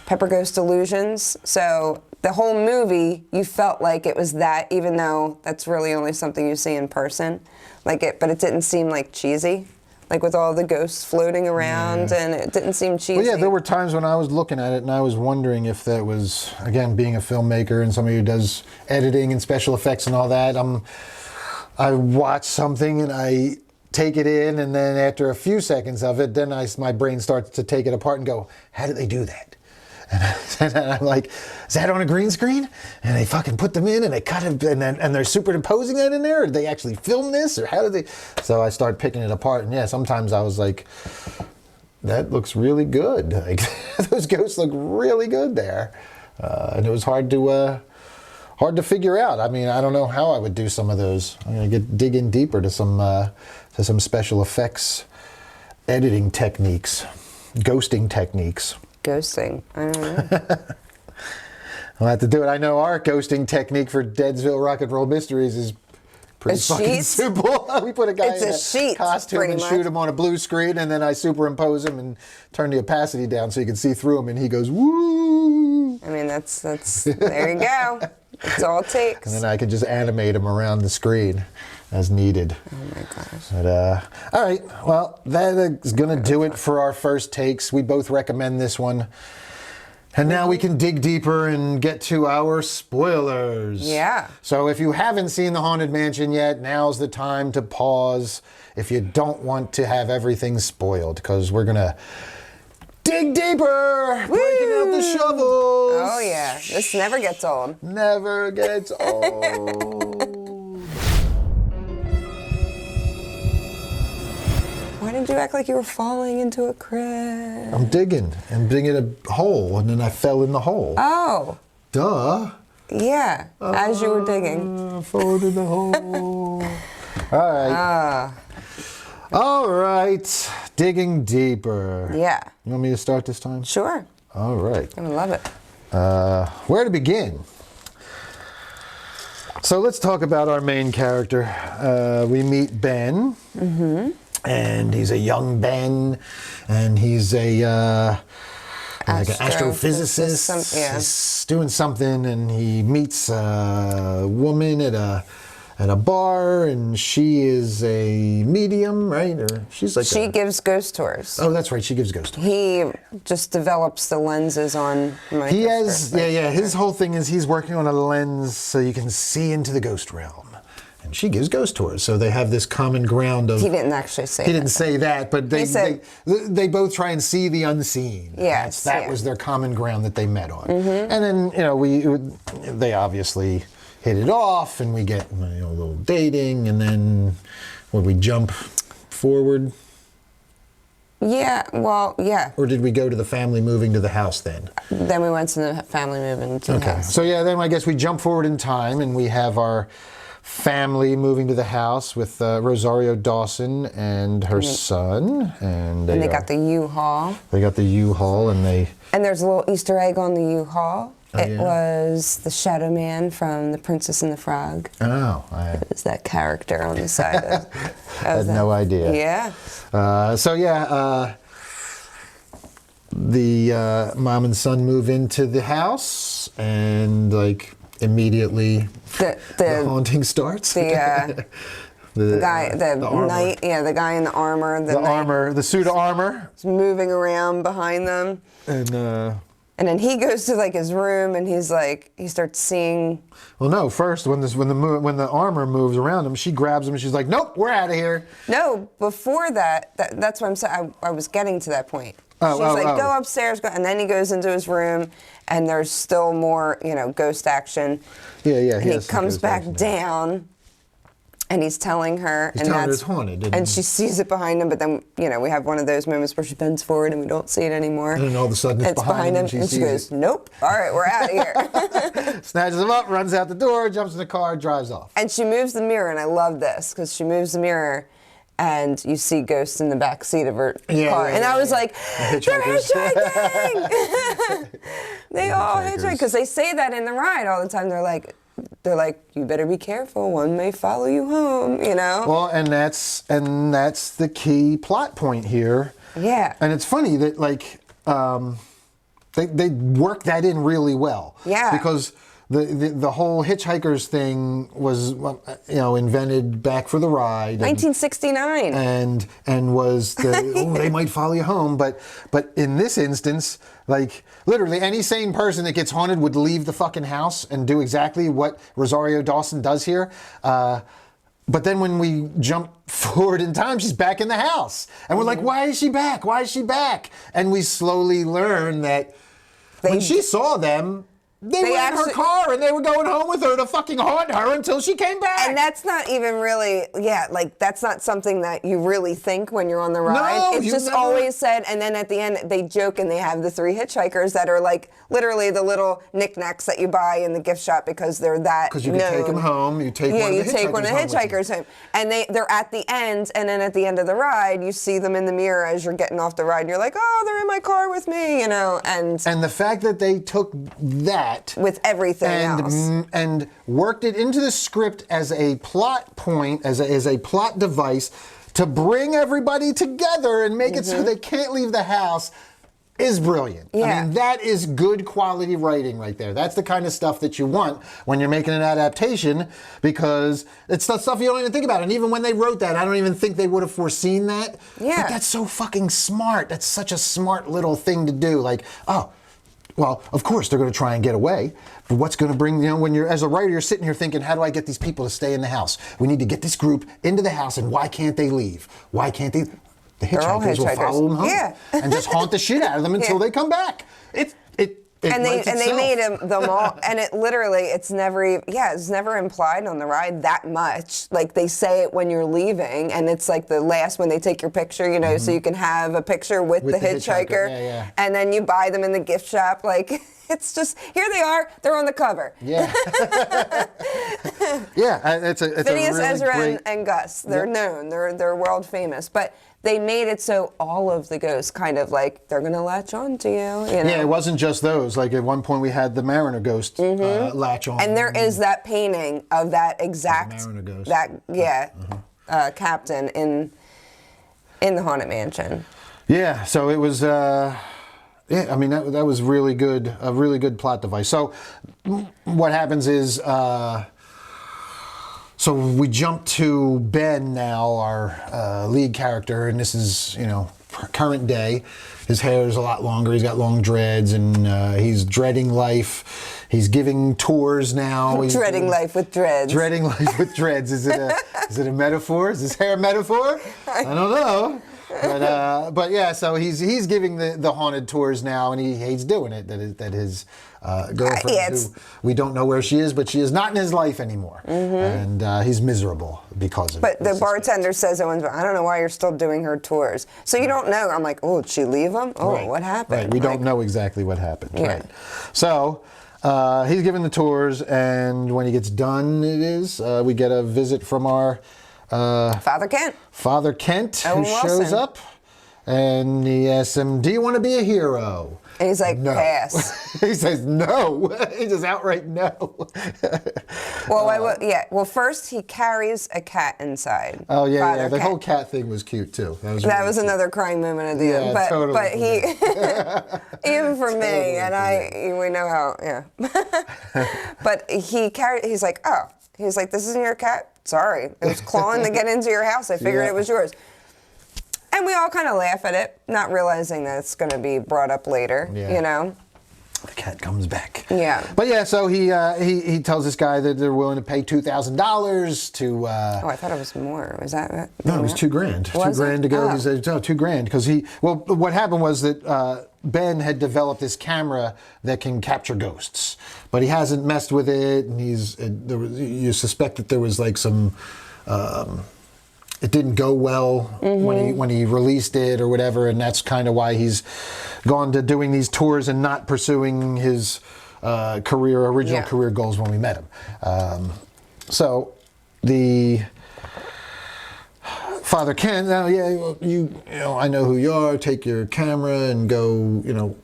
pepper ghost illusions. So the whole movie, you felt like it was that, even though that's really only something you see in person. But it didn't seem like cheesy. Like with all the ghosts floating around, and it didn't seem cheesy. Well, yeah, there were times when I was looking at it and I was wondering if that was, again, being a filmmaker and somebody who does editing and special effects and all that, I watch something and I take it in, and then after a few seconds of it, then my brain starts to take it apart and go, how did they do that? And I'm like, is that on a green screen? And they fucking put them in and they cut it and they're superimposing that in there? Or did they actually film this? Or how did they? So I start picking it apart. And yeah, sometimes I was like, that looks really good. Like, those ghosts look really good there. And it was hard to figure out. I mean, I don't know how I would do some of those. I'm gonna dig in deeper to some special effects editing techniques, ghosting techniques. Ghosting. I don't know. I'll have to do it. I know our ghosting technique for Deadsville Rock and Roll Mysteries is pretty fucking simple. We put a guy in a costume and shoot him on a blue screen, and then I superimpose him and turn the opacity down so you can see through him, and he goes, woo! I mean, that's there you go. That's all it takes. And then I could just animate him around the screen as needed. Oh my gosh. But, all right, well, that is going to do it for our first takes. We both recommend this one. And now we can dig deeper and get to our spoilers. Yeah. So if you haven't seen The Haunted Mansion yet, now's the time to pause if you don't want to have everything spoiled, because we're going to dig deeper, breaking out the shovels. Oh yeah, this never gets old. Never gets old. Why did you act like you were falling into a crypt? I'm digging a hole, and then I fell in the hole. Oh. Duh. Yeah, as you were digging. I fell into the hole. All right. All right. Digging deeper. Yeah. You want me to start this time? Sure. All right. I love it. Where to begin? So let's talk about our main character. We meet Ben. Mm-hmm. And he's a young Ben, and he's like an astrophysicist. He's doing something, and he meets a woman at a bar, and she is a medium, right? Or she gives ghost tours. Oh, that's right. She gives ghost tours. He just develops the lenses on. His whole thing is he's working on a lens so you can see into the ghost realm. And she gives ghost tours, so they have this common ground of. He didn't actually say. He didn't say that, but they both try and see the unseen. Yes, that was their common ground that they met on. Mm-hmm. And then they obviously hit it off, and we get a little dating, and then we jump forward. Yeah, well, yeah. Or did we go to the family moving to the house then? Then we went to the family moving to the house. So yeah, then I guess we jump forward in time, and we have our family moving to the house with Rosario Dawson and her son, and they got the U-Haul. They got the U-Haul, and there's a little Easter egg on the U-Haul. It was the Shadow Man from The Princess and the Frog. Oh, it was that character on the side. I had no idea. Yeah. The mom and son move into the house, and immediately the haunting starts. The guy in the armor, the suit of armor, is moving around behind them, and then he goes to his room, and he starts seeing. Well, no, first when the armor moves around him, she grabs him, and she's like, "Nope, we're out of here." No, before that's what I'm saying. I was getting to that point. Go upstairs, go, and then he goes into his room, and there's still more, ghost action. Yeah. And he comes back down, and he's telling her, it's haunted, and she sees it behind him. But then, we have one of those moments where she bends forward, and we don't see it anymore. And then all of a sudden, it's behind him, and she goes, "Nope, all right, we're out of here." Snatches him up, runs out the door, jumps in the car, drives off. And she moves the mirror, and I love this because she moves the mirror. And you see ghosts in the back seat of her car. I was like, they're hitchhiking! They all hitchhike. Because they say that in the ride all the time. They're like, you better be careful. One may follow you home, Well, and that's the key plot point here. Yeah. And it's funny that, they work that in really well. Yeah. Because the whole hitchhikers thing was invented back for the ride, 1969, and was they might follow you home, but in this instance, literally any sane person that gets haunted would leave the fucking house and do exactly what Rosario Dawson does here. But then when we jump forward in time, she's back in the house, and we're like, why is she back? Why is she back? And we slowly learn that. when she saw them, they were in her car and they were going home with her to fucking haunt her until she came back. And that's not even really, like that's not something that you really think when you're on the ride. No, it's just always said, and then at the end they joke and they have the 3 hitchhikers that are like literally the little knickknacks that you buy in the gift shop because they're that Because you can take them home, you take one of the hitchhikers home. And they're at the end, and then at the end of the ride, you see them in the mirror as you're getting off the ride, and you're like, oh, they're in my car with me, you know, and the fact that they took that with everything else and worked it into the script as a plot point, as a plot device to bring everybody together and make it so they can't leave the house is brilliant. Yeah. I mean, that is good quality writing right there. That's the kind of stuff that you want when you're making an adaptation, because it's the stuff you don't even think about. And even when they wrote that, I don't even think they would have foreseen that. Yeah. But that's so fucking smart. That's such a smart little thing to do. Like, oh, well, of course they're going to try and get away. But what's going to bring, you know, when you're, as a writer, you're sitting here thinking, how do I get these people to stay in the house? We need to get this group into the house, and why can't they leave? Why can't they? The hitchhikers will follow them home and just haunt the shit out of them until they come back. It and they made them all, and it literally, it's never implied on the ride that much. Like they say it when you're leaving, and it's like the last when they take your picture, you know, so you can have a picture with the hitchhiker, and then you buy them in the gift shop. Like it's just, here they are, they're on the cover. Yeah, it's Phineas, a really Ezra, great... and Gus. They're known. They're world famous, but they made it so all of the ghosts kind of like they're gonna latch on to you. You know? Yeah, it wasn't just those. Like at one point we had the Mariner ghost latch on. And there is that painting of that exact Mariner ghost. Captain in the Haunted Mansion. Yeah, so it was. I mean that was really good. A really good plot device. So what happens is. So we jump to Ben now, our lead character, and this is, you know, current day. His hair is a lot longer. He's got long dreads, and he's dreading life. He's giving tours now. Dreading life with dreads. Dreading life with dreads. Is it a metaphor? Is his hair a metaphor? I don't know. But yeah, so he's giving the haunted tours now, and he hates doing it. That his girlfriend, who we don't know where she is, but she is not in his life anymore, and he's miserable because of it. But the bartender says at one point, I don't know why you're still doing her tours. So you don't know. I'm like, oh, did she leave him? Oh, what happened? Right, we don't know exactly what happened. Yeah. Right. So he's giving the tours, and when he gets done, we get a visit from our Father Kent. Father Kent, Owen who Wilson. shows up, and he asks him, do you want to be a hero? And he's like, no. Pass. He says no. He says outright no. Well, first he carries a cat inside. Oh yeah, Father yeah. The Kent. whole cat thing was cute too. That was another crying moment at the end. But totally. But he, even for me, and we know how. Yeah. But he's like, oh, he's like, this isn't your cat. Sorry, it was clawing to get into your house. I figured it was yours. And we all kind of laugh at it, not realizing that it's going to be brought up later, you know? The cat comes back. Yeah. But yeah, so he tells this guy that they're willing to pay $2,000 to... oh, I thought it was more. Was that it? No, it was $2,000. Was $2,000 to go. Oh. He said, no, $2,000. Because what happened was that Ben had developed this camera that can capture ghosts. But he hasn't messed with it, and you suspect that there was like some... it didn't go well when he released it or whatever, and that's kind of why he's gone to doing these tours and not pursuing his original career goals when we met him. So the Father Kent, I know who you are. Take your camera and go, you know.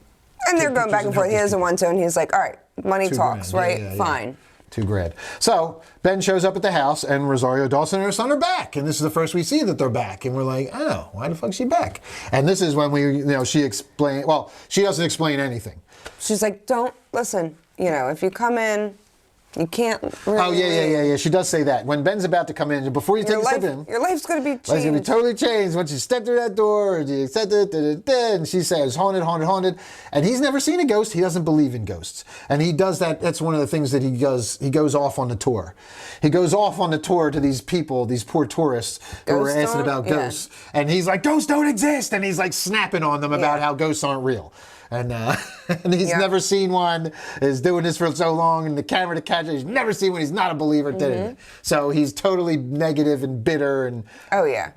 And they're going back and forth. He doesn't want to, and he's like, all right, money talks, right? Yeah, fine. $2,000. So Ben shows up at the house, and Rosario Dawson and her son are back, and this is the first we see that they're back, and we're like, oh, why the fuck is she back? And this is when she explained. Well, she doesn't explain anything. She's like, don't listen. You know, if you come in, you can't really. Oh yeah. She does say that when Ben's about to come in, before you take a step in, your life's going to be changed. Life's going to be totally changed once you step through that door. And she says, haunted. And he's never seen a ghost. He doesn't believe in ghosts. And he does that. That's one of the things that he does. He goes off on the tour. He goes off on the tour to these people, these poor tourists who are asking about ghosts. And he's like, ghosts don't exist. And he's like snapping on them about how ghosts aren't real. and and he's never seen one. Is doing this for so long, and the camera to catch it. He's never seen one. He's not a believer. So he's totally negative and bitter and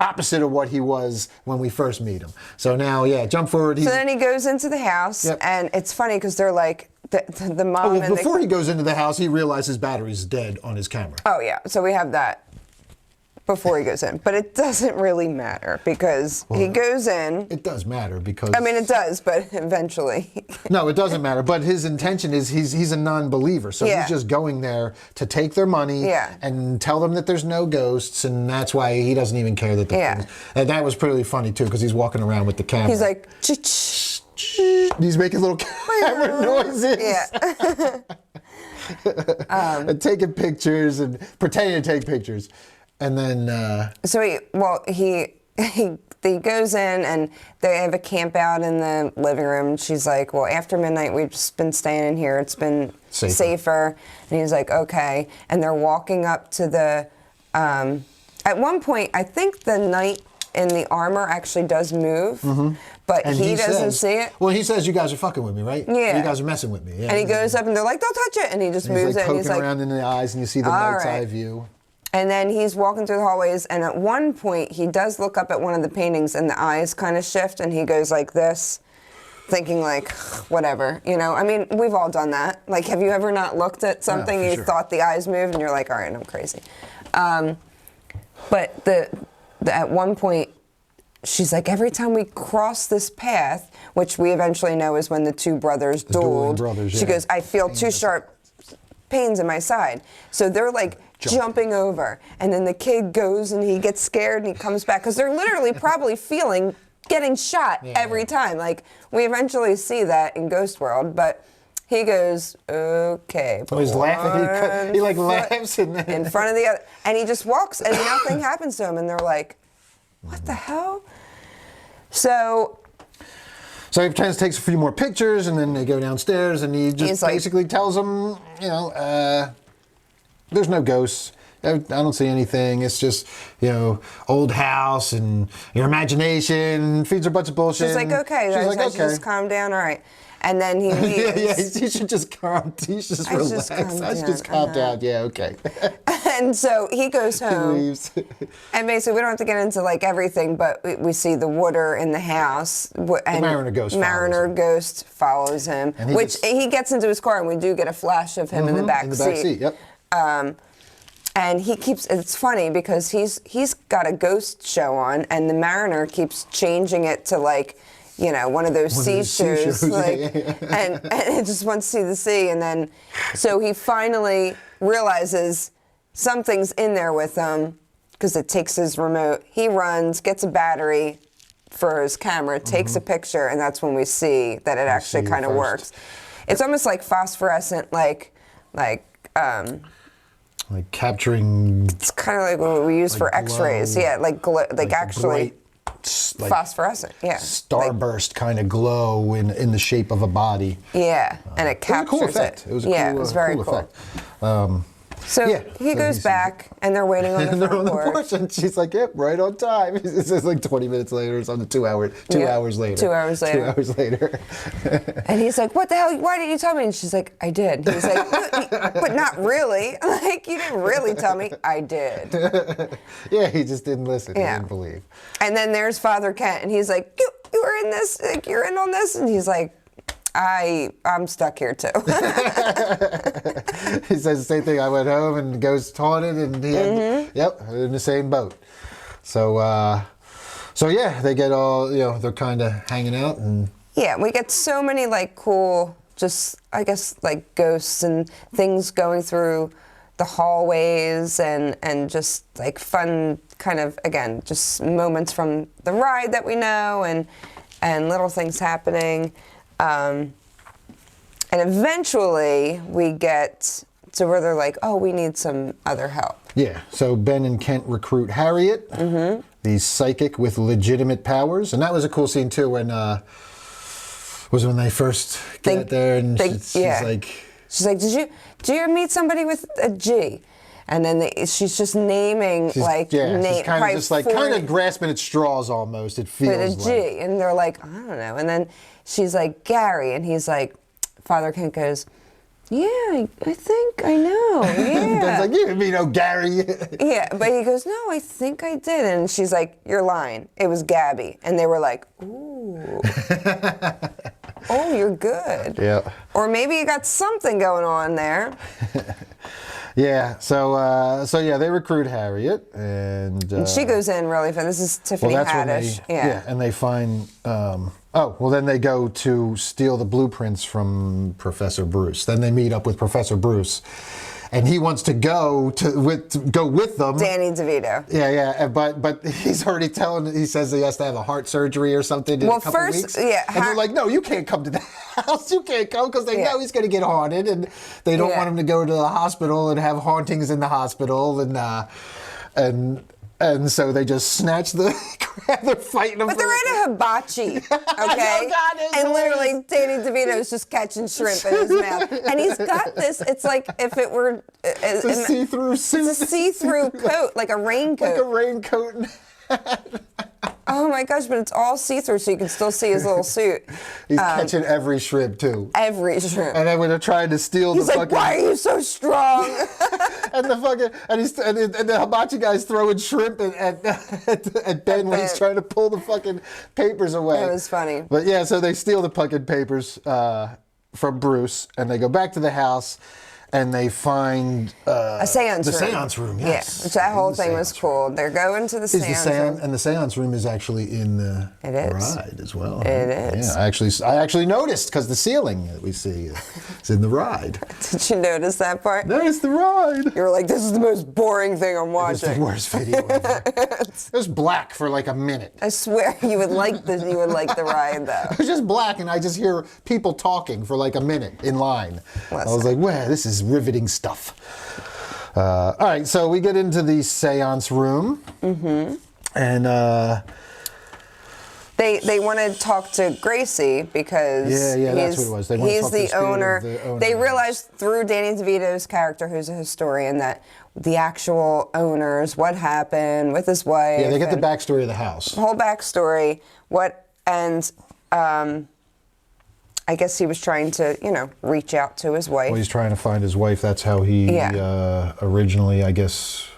opposite of what he was when we first meet him. So now, jump forward. So then he goes into the house, and it's funny because they're like the mom. Well, before he goes into the house, he realizes battery's dead on his camera. Oh yeah, so we have that before he goes in, but it doesn't really matter because he goes in. It does matter because I mean it does, but eventually. No, it doesn't matter. But his intention is he's a non-believer, so he's just going there to take their money and tell them that there's no ghosts, and that's why he doesn't even care that the and that was pretty funny too because he's walking around with the camera. He's like, he's making little camera noises. Yeah. And taking pictures and pretending to take pictures. And then so he goes in and they have a camp out in the living room. She's like, well, after midnight we've just been staying in here. It's been safer. And he's like, okay. And they're walking up to the at one point I think the knight in the armor actually does move, but he doesn't see it. Well, he says, you guys are fucking with me, right? Yeah. You guys are messing with me. Yeah. And he goes up and they're like, don't touch it. And he just moves it. And he's poking around in the eyes and you see the knight's eye view. And then he's walking through the hallways, and at one point, he does look up at one of the paintings, and the eyes kind of shift, and he goes like this, thinking like, whatever, you know? I mean, we've all done that. Like, have you ever not looked at something and you thought the eyes moved, and you're like, all right, I'm crazy. But at one point, she's like, every time we cross this path, which we eventually know is when the two brothers dueled, she goes, I feel two sharp pains in my side. So they're like jumping over, and then the kid goes and he gets scared and he comes back because they're literally probably feeling getting shot every time. Like we eventually see that in Ghost World, but he goes, okay. Oh, he's laughing. He like laughs in front of the other, and he just walks and nothing happens to him, and they're like, what the hell? So he pretends takes a few more pictures, and then they go downstairs, and he just basically tells them, you know, there's no ghosts. I don't see anything. It's just, you know, old house and your imagination. Feeds her a bunch of bullshit. She's like, okay. She's like, okay. Just calm down. All right. And then he leaves. You should just calm. You should just relax. I should just calm down. Yeah, okay. And so he goes home. He leaves. And basically, we don't have to get into like everything, but we see the water in the house. And the Mariner ghost follows him. Which he gets into his car, and we do get a flash of him in the back seat. Yep. And he keeps, it's funny because he's got a ghost show on, and the Mariner keeps changing it to like, you know, one of those sea shows. Like, and it just wants to see the sea. And then, so he finally realizes something's in there with him because it takes his remote. He runs, gets a battery for his camera, takes a picture, and that's when we see that it actually kind of works. It's almost like phosphorescent, like capturing. It's kind of like what we use for X-rays. Yeah, like actually bright, phosphorescent. Yeah, starburst kind of glow in the shape of a body. Yeah, and it captures cool effect. it. It was a cool, it was very cool. Effect. So he goes back, and they're waiting on the front porch. And she's like, yep, right on time. It says like 20 minutes later or something, 2 hours later. 2 hours later. 2 hours later. And he's like, what the hell? Why didn't you tell me? And she's like, I did. He's like, but not really. Like, you didn't really tell me. I did. Yeah, he just didn't listen. He didn't believe. And then there's Father Kent, and he's like, you were in this? Like, you're in on this? And he's like, I'm stuck here too. He says the same thing. I went home and goes haunted, and he had, in the same boat. So yeah, they get all, you know, they're kind of hanging out, and we get so many like cool, just I guess like ghosts and things going through the hallways, and just like fun kind of, again, just moments from the ride that we know, and little things happening. And eventually we get to where they're like, oh, we need some other help. Yeah, so Ben and Kent recruit Harriet, the psychic with legitimate powers. And that was a cool scene too when they first get there, and she's like... She's like, did you meet somebody with a G? And then she's just naming she's kind of just like kind of grasping at straws almost. It feels with a G, like. and they're like, I don't know. And then she's like, Gary, and he's like, Father Kent goes, yeah, I think I know. Yeah. Dan's like, you know, Gary. Yeah, but he goes, no, I think I did. And she's like, you're lying. It was Gabby. And they were like, ooh. Oh, you're good. Yeah. Or maybe you got something going on there. Yeah. So yeah, they recruit Harriet, and She goes in really fast. This is Tiffany Haddish. And they find. Then they go to steal the blueprints from Professor Bruce. Then they meet up with Professor Bruce, and he wants to go with them. Danny DeVito. Yeah, but he's already he says he has to have a heart surgery or something in a couple weeks. Yeah, and they're like, no, you can't come to the house. You can't come because they know he's going to get haunted, and they don't want him to go to the hospital and have hauntings in the hospital, and so they just snatch they're fighting them. But they're in a hibachi, okay? And literally, Danny DeVito's just catching shrimp in his mouth. And he's got this, it's like if it were... It's a see-through suit. It's a see-through coat, like a raincoat. Like a raincoat. Oh my gosh, but it's all see-through, so you can still see his little suit. He's catching every shrimp, too. Every shrimp. And then when they're trying to steal he's the like, why are you so strong? and the hibachi guy's throwing shrimp at Ben when he's trying to pull the fucking papers away. It was funny. But yeah, so they steal the fucking papers from Bruce, and they go back to the house, and they find a seance room. The seance room, yes. Yeah, which that whole thing was cool. They're going to the seance room. And the seance room is actually in the ride as well. It is. Yeah, I actually noticed because the ceiling that we see is in the ride. Did you notice that part? There's the ride. You were like, this is the most boring thing I'm watching. It's the worst video ever. It was black for like a minute. I swear you would like the ride though. It was just black, and I just hear people talking for like a minute in line. I was like, wow, this is riveting stuff. All right, so we get into the seance room, and they want to talk to Gracie because that's what it was. He's the owner. They realized through Danny DeVito's character, who's a historian, that the actual owners, what happened with his wife. Yeah, they get the backstory of the house. The whole backstory. I guess he was trying to, reach out to his wife. Well, he's trying to find his wife. That's how he originally, I guess,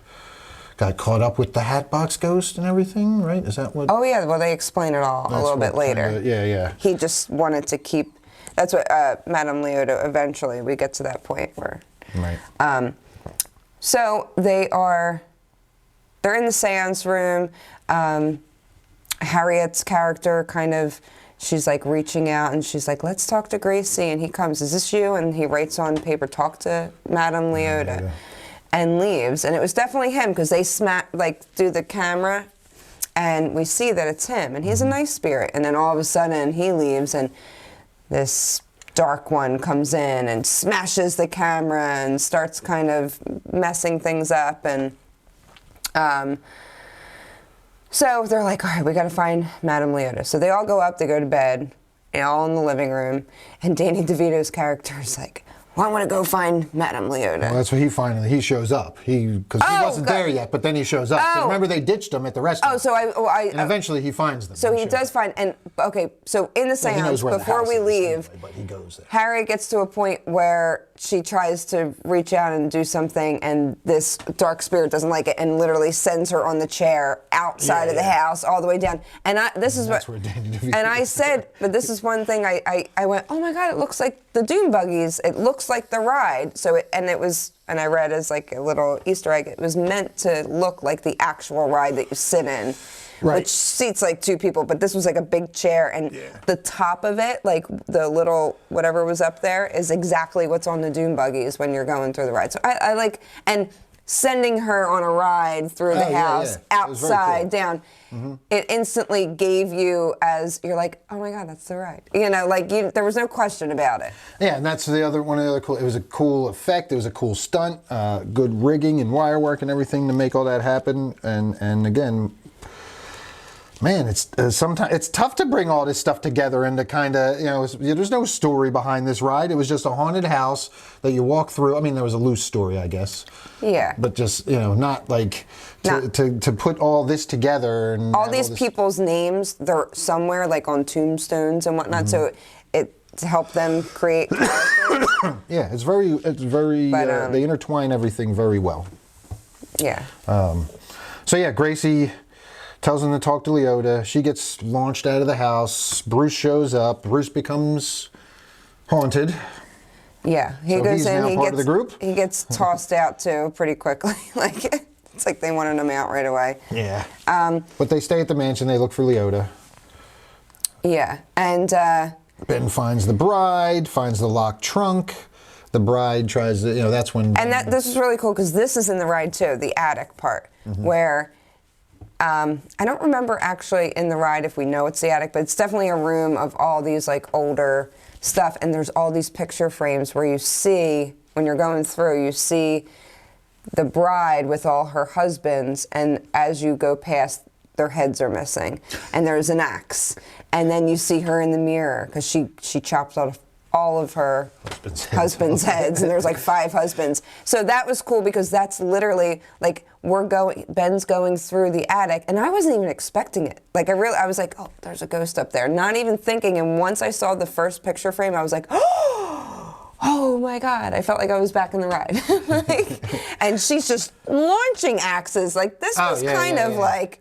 got caught up with the Hatbox Ghost and everything, right? Is that what? Oh, yeah. Well, they explain it all a little bit later. Yeah. He just wanted to keep... That's what Madame Leota, eventually, we get to that point where... Right. So they're in the seance room. Harriet's character kind of... She's like reaching out and she's like, let's talk to Gracie. And he comes, is this you? And he writes on paper, talk to Madame Leota, and leaves. And it was definitely him because they do the camera and we see that it's him. And he's a nice spirit. And then all of a sudden he leaves and this dark one comes in and smashes the camera and starts kind of messing things up. And so they're like, all right, we got to find Madame Leota. So they all go up, they go to bed, all in the living room. And Danny DeVito's character is like, well, I want to go find Madame Leota. Well, that's what he shows up. Because he wasn't there yet, but then he shows up. So remember, they ditched him at the restaurant. And eventually he finds them. So he does find, so in the seance, before we leave, but he goes there. Harry gets to a point where she tries to reach out and do something, and this dark spirit doesn't like it, and literally sends her on the chair outside of the house, all the way down. And that's where Danny DeVito. And I said, but this is one thing I went, oh my God, it looks like the Dune buggies. It looks like the ride. So and I read as like a little Easter egg, it was meant to look like the actual ride that you sit in. Right. Which seats like two people, but this was like a big chair, and the top of it, like the little whatever was up there, is exactly what's on the Dune buggies when you're going through the ride. So I like, and sending her on a ride through the house, outside, down, it instantly gave you, as you're like, oh my God, that's the ride. There was no question about it. Yeah, and that's one of the other cool, it was a cool effect, it was a cool stunt, good rigging and wire work and everything to make all that happen, and again, Man, it's sometimes it's tough to bring all this stuff together and to kind of, there's no story behind this ride. It was just a haunted house that you walk through. I mean, there was a loose story, I guess. Yeah. But just, not like to put all this together and all these people's names, they're somewhere like on tombstones and whatnot. So it to help them create characters. Yeah, it's very but, they intertwine everything very well. Yeah. So yeah, Gracie tells him to talk to Leota. She gets launched out of the house. Bruce shows up. Bruce becomes haunted. Yeah, he So goes he's in. now He part gets of the group? He gets tossed out too pretty quickly. It's like they wanted him out right away. Yeah. But they stay at the mansion. They look for Leota. Yeah, and Ben finds the bride. Finds the locked trunk. The bride tries to. That's when. And this is really cool because this is in the ride too, the attic part, where. I don't remember actually in the ride if we know it's the attic, but it's definitely a room of all these like older stuff, and there's all these picture frames where you see, when you're going through, you see the bride with all her husbands, and as you go past, their heads are missing, and there's an axe, and then you see her in the mirror because she chopped off all of her husband's heads, and there's like 5 husbands. So that was cool because that's literally like Ben's going through the attic, and I wasn't even expecting it. Like I was like, oh, there's a ghost up there, not even thinking. And once I saw the first picture frame, I was like, oh my God! I felt like I was back in the ride. And she's just launching axes. Like this was like.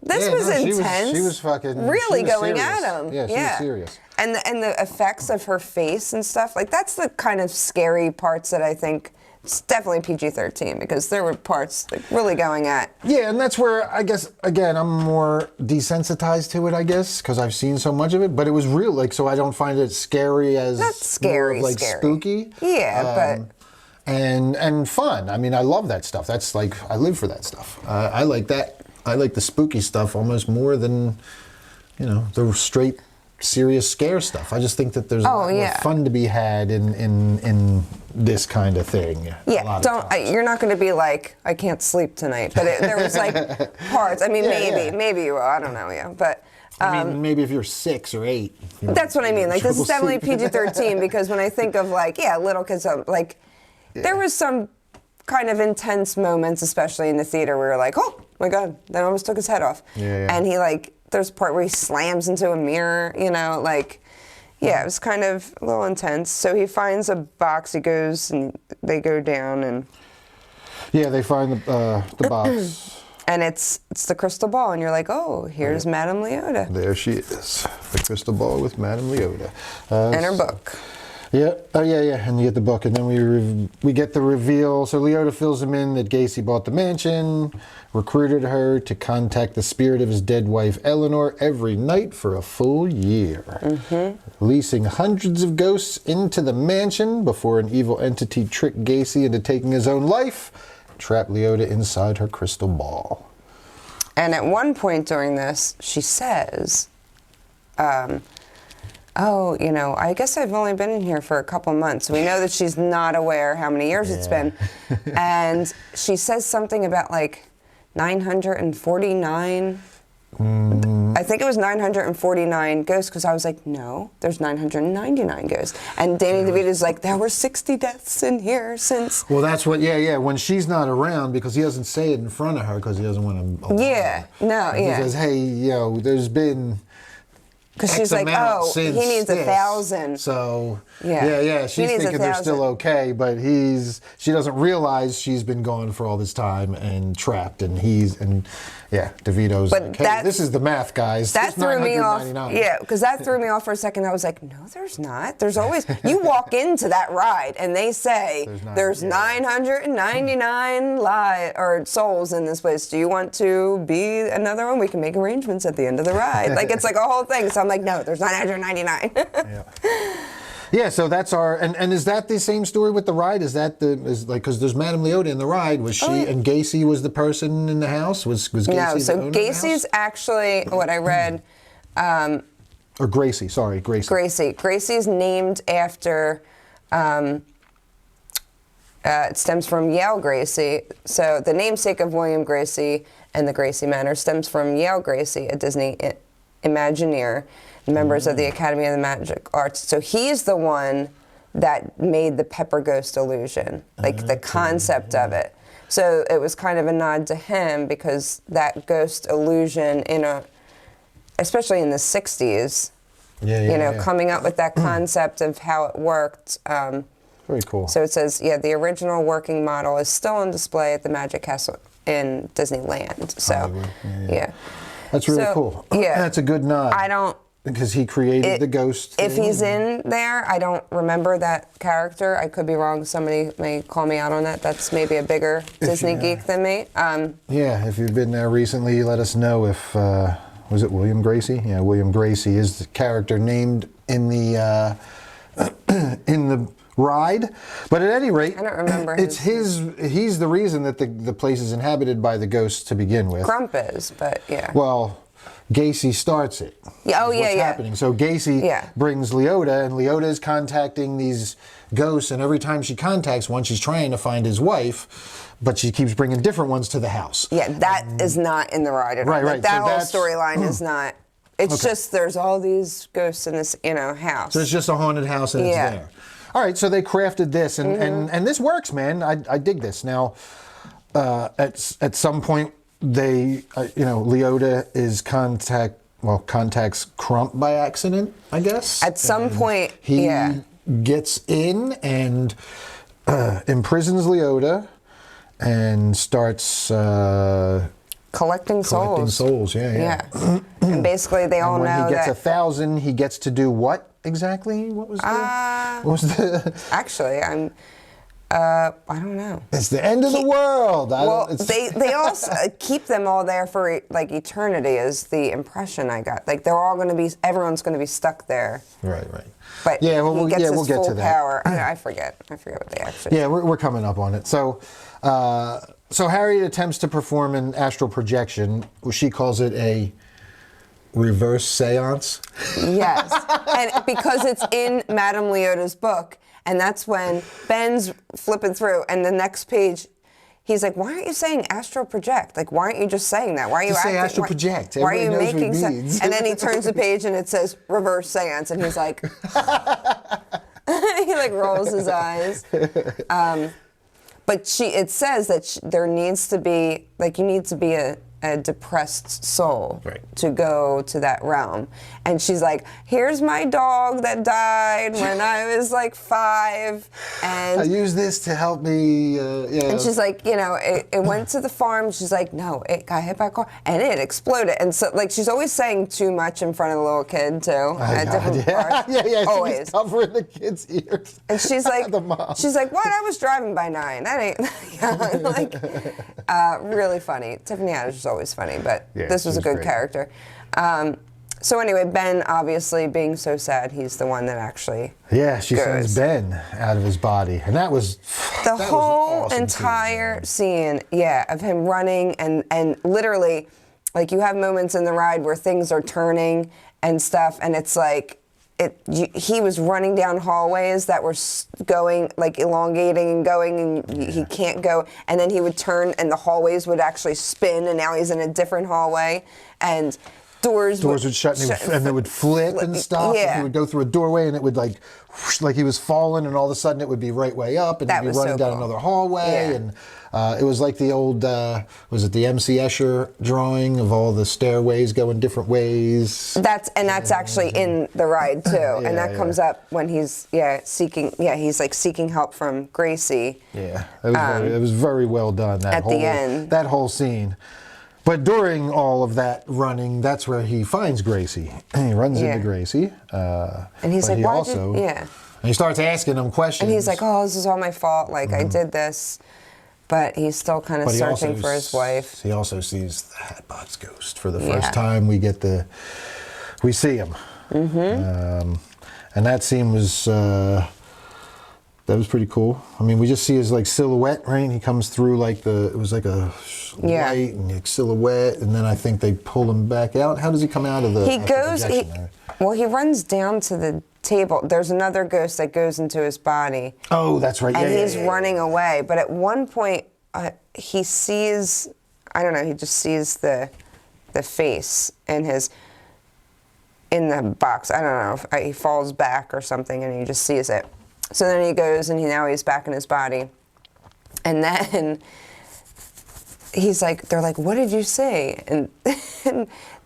This was intense. She was fucking really going serious. at him. Yeah, she was serious. And the effects of her face and stuff, like that's the kind of scary parts that I think it's definitely PG-13 because there were parts like really going at. Yeah, and that's where I guess again I'm more desensitized to it, I guess, because I've seen so much of it. But it was real, like so I don't find it scary as not scary, more of, like scary. Spooky. Yeah, but. And fun. I mean, I love that stuff. That's like I live for that stuff. I like that. I like the spooky stuff almost more than, the straight, serious scare stuff. I just think that there's a lot more fun to be had in this kind of thing. Yeah, you're not going to be like, I can't sleep tonight. But there was like parts. I mean, maybe you will. I don't know. Yeah, but. I mean, maybe if you're 6 or 8. That's what I mean. Like this is definitely PG-13 because when I think of like little kids, there was some kind of intense moments, especially in the theater, where you're like, oh my God, that almost took his head off. And he there's a part where he slams into a mirror, it was kind of a little intense. So he finds a box, he goes and they go down and. Yeah, they find the box. And it's the crystal ball, and you're like, oh, here's Madame Leota. There she is, the crystal ball with Madame Leota. And her book. Yeah. Oh, yeah. And you get the book, and then we get the reveal. So Leota fills him in that Gacy bought the mansion, recruited her to contact the spirit of his dead wife Eleanor every night for a full year, releasing hundreds of ghosts into the mansion before an evil entity tricked Gacy into taking his own life, trapped Leota inside her crystal ball. And at one point during this, she says. I guess I've only been in here for a couple months. We know that she's not aware how many years it's been. And she says something about like 949. I think it was 949 ghosts because I was like, no, there's 999 ghosts. And Danny DeVito's like, there were 60 deaths in here since. Well, that's what, when she's not around because he doesn't say it in front of her because he doesn't want to. He says, hey, there's been. Because she's like, he needs 1,000. So, she's thinking they're still okay, but she doesn't realize she's been gone for all this time and trapped, and DeVito's like, hey, this is the math, guys. That threw me off. Yeah, because that threw me off for a second. I was like, no, there's not. There's always, you walk into that ride, and they say, there's 999 souls in this place. Do you want to be another one? We can make arrangements at the end of the ride. Like, it's like a whole thing. So I'm like, no, there's 999. Yeah, so that's our and is that the same story with the ride? Is that because there's Madame Leota in the ride? Was she and Gacy was the person in the house? Was Gacy no? So the owner Gacy's of the house? Actually what I read. Or Gracie, sorry, Gracie. Gracie's named after. it stems from Yale Gracie. So the namesake of William Gracie and the Gracie Manor stems from Yale Gracie, a Disney Imagineer, members of the Academy of the Magic Arts. So he's the one that made the Pepper Ghost illusion, like the concept of it. So it was kind of a nod to him because that ghost illusion especially in the 60s, coming up with that concept of how it worked. Very cool. So it says, the original working model is still on display at the Magic Castle in Disneyland. So, That's really cool. Yeah. That's a good nod. Because he created the ghost thing. If he's in there, I don't remember that character. I could be wrong. Somebody may call me out on that. That's maybe a bigger Disney geek than me. If you've been there recently, let us know if, was it William Gracie? Yeah, William Gracie is the character named in the ride. But at any rate, I don't remember. He's the reason that the place is inhabited by the ghosts to begin with. Grump is, but yeah. Well, Gacy starts it. What's happening. So Gacy brings Leota, and Leota is contacting these ghosts, and every time she contacts one, she's trying to find his wife, but she keeps bringing different ones to the house. Yeah, that is not in the ride at all. Right. That whole storyline is not. It's just there's all these ghosts in this, house. So it's just a haunted house, and it's there. All right, so they crafted this, and this works, man. I dig this. Now, at some point, Leota is contacts Crump by accident, I guess. At some point, he gets in and imprisons Leota and starts collecting souls. And basically, they all know that when he gets 1,000, he gets to do what exactly? What was the? Actually, I don't know. It's the end of the world. They also keep them all there for like eternity is the impression I got. Like everyone's going to be stuck there. Right. But we'll get full to that. Power. I forget what they actually. Yeah, we're coming up on it. So Harriet attempts to perform an astral projection. She calls it a reverse seance. Yes, and because it's in Madame Leota's book. And that's when Ben's flipping through, and the next page, he's like, "Why aren't you saying astral project? Like, why aren't you just saying that? Why are you say astral project? Why are you Everybody knows making what it means." And then he turns the page, and it says reverse seance, and he's like, he like rolls his eyes. But it says that there needs to be you need to be a depressed soul to go to that realm. And she's like, here's my dog that died when I was like 5. And I use this to help me. And she's like, it went to the farm. She's like, no, it got hit by a car and it exploded. And so she's always saying too much in front of the little kid too. At different parts. Always. She's covering the kid's ears. And she's like, the mom. She's like, what? I was driving by 9. That ain't really funny. Tiffany Haddish is always funny, but this was a good character. So anyway, Ben, obviously being so sad, he's the one that actually she sends Ben out of his body, and that was the whole entire scene, of him running and literally, like you have moments in the ride where things are turning and stuff, and it's like. He was running down hallways that were going, like elongating and going, and he can't go. And then he would turn, and the hallways would actually spin, and now he's in a different hallway. And doors would shut, and they would flip and stop. Yeah. And he would go through a doorway, and it would like he was falling, and all of a sudden it would be right way up, and he'd be running down another hallway. And it was like the old, was it the M.C. Escher drawing of all the stairways going different ways? That's actually in the ride too, and that comes up when he's he's like seeking help from Gracie. Yeah, it was very well done. The end, that whole scene. But during all of that running, that's where he finds Gracie. And he runs into Gracie. And he's like, why did... And he starts asking him questions. And he's like, oh, this is all my fault. Like, I did this. But he's still kind of searching for his wife. He also sees the Hatbox Ghost for the first time. We see him. And that scene was... that was pretty cool. I mean, we just see his like silhouette, right? He comes through like it was like a light and like silhouette, and then I think they pull him back out. How does he come out of the? He runs down to the table. There's another ghost that goes into his body. Oh, that's right. And yeah, he's yeah. running away. But at one point, he sees, I don't know, he just sees the face in the box. I don't know if he falls back or something, and he just sees it. So then he goes, and now he's back in his body. And then he's like, they're like, what did you say? And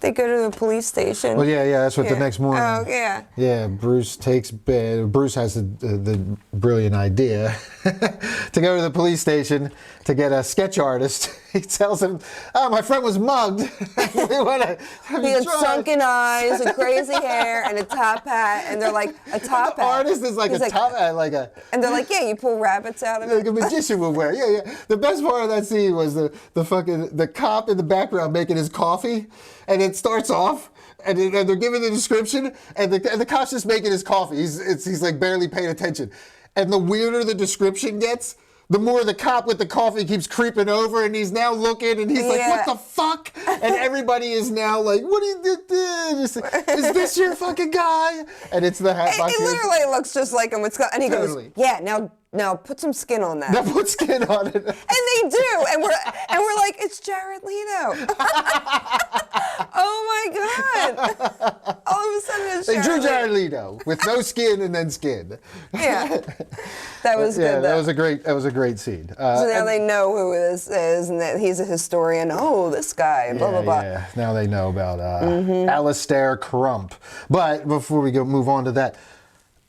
they go to the police station. Well, yeah, that's what the next morning. Oh, yeah. Yeah, Bruce has the brilliant idea to go to the police station to get a sketch artist. He tells him, "Oh, my friend was mugged. He had sunken eyes and crazy hair and a top hat." And they're like, "A top the hat." Artist is like He's a top hat, like a. And they're like, "Yeah, you pull rabbits out of it." Like a magician would wear. Yeah. The best part of that scene was the cop in the background making his coffee, and it starts off, and they're giving the description, and the cop's just making his coffee. He's like barely paying attention, and the weirder the description gets, the more the cop with the coffee keeps creeping over, and he's now looking, and he's like, "What the fuck?" And everybody is now like, "What are you doing? Is this your fucking guy?" And it's the hat. It literally looks just like him. And he goes, "Yeah, now put some skin on that." Now put skin on it. And they do, and we're like, it's Jared Leto. Oh my God! All of a sudden, it's They Jared drew Leto. Jared Leto with no skin and then skin. Yeah, that was good. Yeah, Though. that was a great scene. So now they know who this is, and that he's a historian. Oh, this guy, blah blah blah. Yeah, now they know about Alistair Crump. But before we move on to that,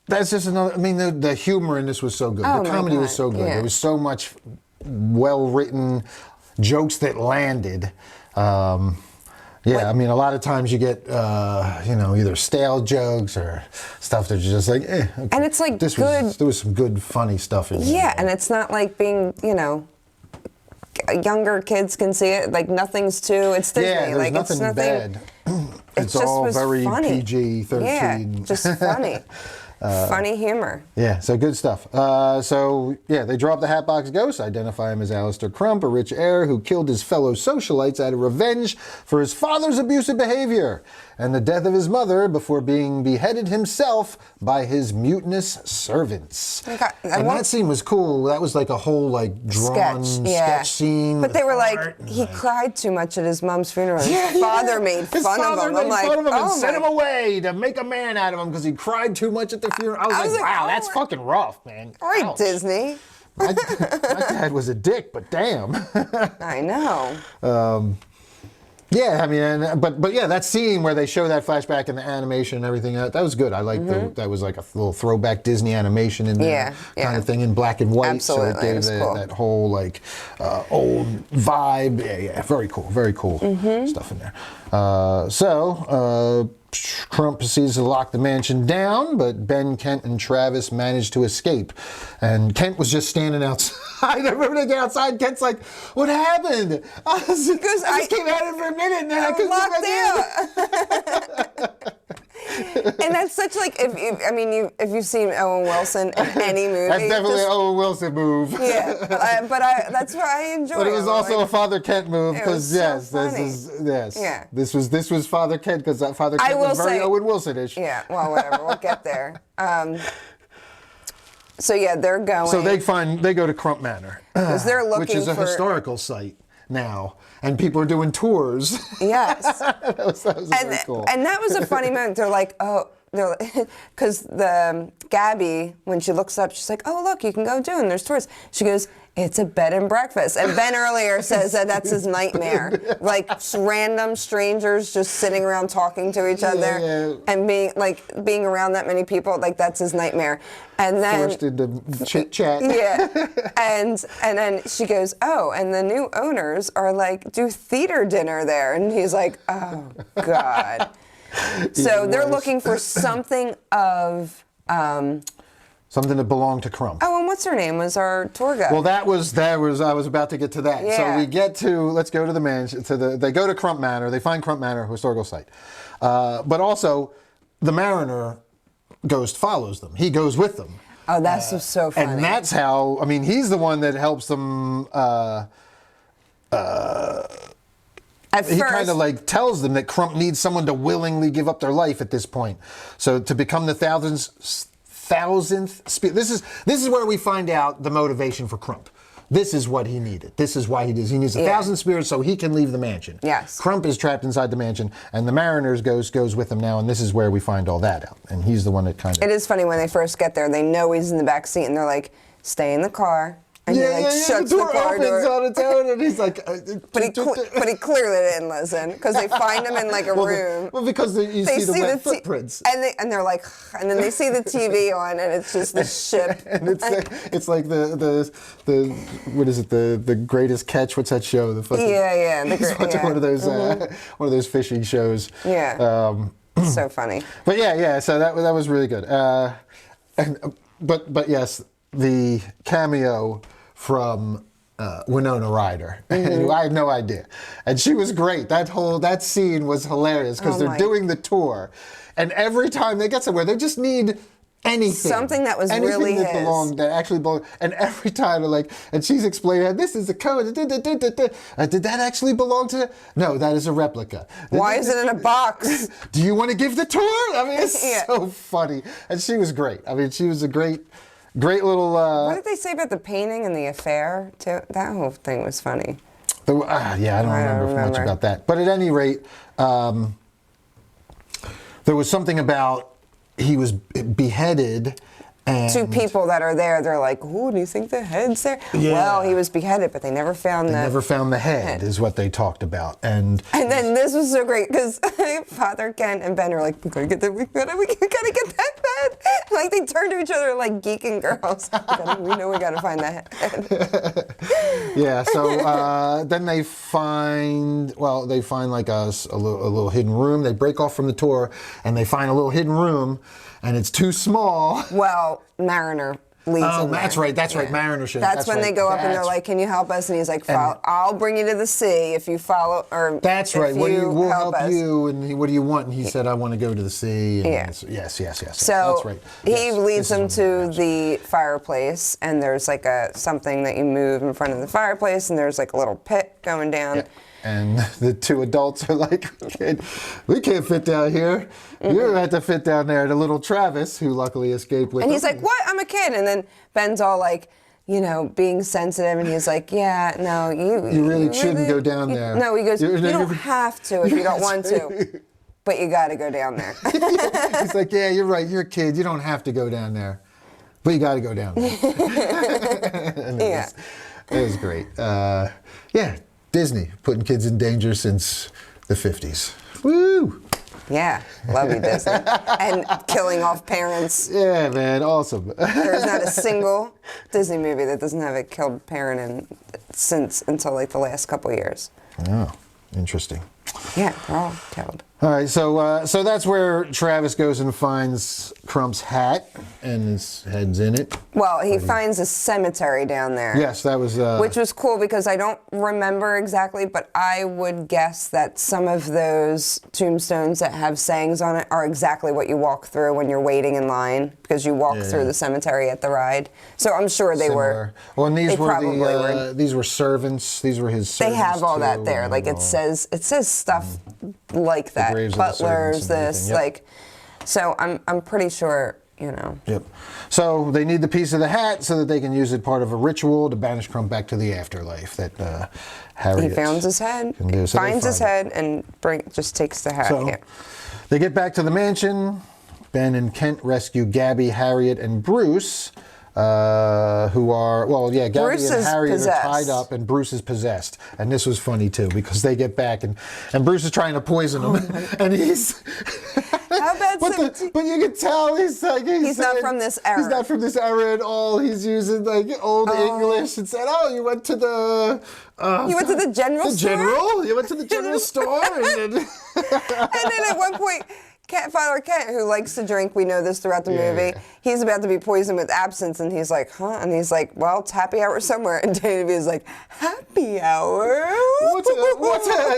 that's just another. I mean, the humor in this was so good. Oh, the my comedy God. was so good. Yeah. There was so much well-written jokes that landed. I mean, a lot of times you get, either stale jokes or stuff that you're just like, eh. Okay. And it's like there was some good, funny stuff in there. Yeah, and it's not like being, younger kids can see it. Like nothing's too. It's Disney. Yeah, there's like nothing it's nothing bad. It's just all was very funny. PG-13. Yeah, just funny. Funny humor. Yeah, so good stuff. They drop the Hatbox Ghost, identify him as Alistair Crump, a rich heir who killed his fellow socialites out of revenge for his father's abusive behavior and the death of his mother before being beheaded himself by his mutinous servants. Okay, And that scene was cool. That was like a whole drawn sketch scene. But they were like, he cried too much at his mom's funeral. Yeah, His father made His fun father of him. made I'm like, fun of him and oh sent him my. away to make a man out of him because he cried too much at the funeral. I was like, wow, that's fucking rough, man. All right, Ouch. Disney. My dad was a dick, but damn. I know. Yeah, I mean, but yeah, that scene where they show that flashback and the animation and everything, that was good. I like that was like a little throwback Disney animation in there, kind of thing in black and white. Absolutely, So it gave cool. that whole old vibe. Yeah, very cool stuff in there. Crump proceeds to lock the mansion down, but Ben, Kent, and Travis manage to escape. And Kent was just standing outside. I remember they get outside, Kent's like, "What happened?" I just came out for a minute and then I couldn't locked out. And that's such if you've seen Owen Wilson in any movie. That's definitely an Owen Wilson move. Yeah, that's what I enjoy. But it was also a Father Kent move because this was Father Kent because Father Kent was very Owen Wilson-ish. Yeah, well, whatever. We'll get there. They're going. So they go to Crump Manor, because they're looking which is a historical site now, and people are doing tours. Yes, that was very cool. And that was a funny moment. They're like, because the Gabby, when she looks up, she's like, "Oh, look, you can go do it. And there's tours." She goes, "It's a bed and breakfast." And Ben earlier says that's his nightmare. Like random strangers just sitting around talking to each other and being around that many people, like that's his nightmare. And then forced into chit chat. Yeah. And then she goes, "Oh, and the new owners are do theater dinner there." And he's like, "Oh God." So they're looking for something of something that belonged to Crump. Oh, and what's her name was our tour guide? Well, that was I was about to get to that. Yeah. So we get to let's go to the mansion. They go to Crump Manor. They find Crump Manor, historical site. But also, the Mariner ghost follows them. He goes with them. Oh, that's so funny. And that's how. I mean, he's the one that helps them. he kind of like tells them that Crump needs someone to willingly give up their life at this point. So to become the thousandth spirit. This is where we find out the motivation for Crump. This is what he needed. This is why he does. He needs 1,000 spirits so he can leave the mansion. Yes. Crump is trapped inside the mansion, and the Mariner's ghost goes with him now, and this is where we find all that out. And he's the one that kind of... It is funny when they first get there, they know he's in the back seat, and they're like, stay in the car. And he shuts the car door. On its own, and he's like... But he clearly didn't listen, because they find him in like a room. Well, because you see the wet footprints. And they're like, and then they see the TV on, and it's just the ship. And it's like the what is it, the Greatest Catch? What's that show? The fucking, he's watching one of those fishing shows. Yeah. So funny. But so that was really good. But yes, the cameo from Winona Ryder. I had no idea, and she was great. That scene was hilarious because they're doing the tour, and every time they get somewhere, they just need anything, something that was anything really that actually belonged. And every time, they're like, and she's explaining, this is a code. Did that actually belong to? No, that is a replica. Why is it in a box? Do you want to give the tour? I mean, it's so funny, and she was great. I mean, she was a great little... what did they say about the painting and the affair, too? That whole thing was funny. I don't remember much about that. But at any rate, there was something about he was beheaded, and... Two people that are there, they're like, ooh, do you think the head's there? Yeah. Well, he was beheaded, but they never found the head, is what they talked about. And then this was so great, because Father Kent and Ben are like, we gotta get that bed. Like, they turn to each other like geeking girls. We know we gotta find that head. Yeah, so then they find like a little hidden room. They break off from the tour, and they find a little hidden room, and it's too small. Well, Mariner leads them that's there. right. That's right. Mariner should. That's when they go up and they're like, "Can you help us?" And he's like, "I'll bring you to the sea if you follow." Or that's right. We'll help us. you. And what do you want? And he said, "I want to go to the sea." And yes. So that's right. He leads them to the fireplace, and there's like something that you move in front of the fireplace, and there's like a little pit going down. Yeah. And the two adults are like, we can't fit down here. You're going to have to fit down there. The little Travis, who luckily escaped with And them. he's like, what? I'm a kid. And then Ben's all like, being sensitive. And he's like, yeah, no, you really shouldn't go down there. No, he goes, you don't have to if you don't want to. But you got to go down there. He's like, yeah, you're right. You're a kid. You don't have to go down there. But you got to go down there. It was great. Disney, putting kids in danger since the 50s. Woo! Yeah, love you, Disney. And killing off parents. Yeah, man, awesome. There's not a single Disney movie that doesn't have a killed parent until like the last couple years. Oh, interesting. Yeah, they're all killed. All right, so that's where Travis goes and finds Crump's hat, and his head's in it. Well, he finds a cemetery down there. Yes, that was... which was cool because I don't remember exactly, but I would guess that some of those tombstones that have sayings on it are exactly what you walk through when you're waiting in line, because you walk through the cemetery at the ride. So I'm sure they were... Well, and these were servants. These were his servants. They have all that there. Like, it says stuff like that. Butlers, so I'm pretty sure, Yep. So they need the piece of the hat so that they can use it part of a ritual to banish Crump back to the afterlife that Harriet... He finds his head, finds his head, and just takes the hat. So they get back to the mansion. Ben and Kent rescue Gabby, Harriet, and Bruce, who are, Gabby Bruce and Harriet possessed. are tied up, and Bruce is possessed. And this was funny, too, because they get back, and Bruce is trying to poison him, and he's... How bad? But you can tell he's not from this era. He's not from this era at all. He's using old English and said, "Oh, you went to the you went to the general store? General? You went to the general store?" And then at one point, Father Kent, who likes to drink, we know this throughout the movie, he's about to be poisoned with absinthe, and he's like, huh? And he's like, well, it's happy hour somewhere. And David is like, happy hour?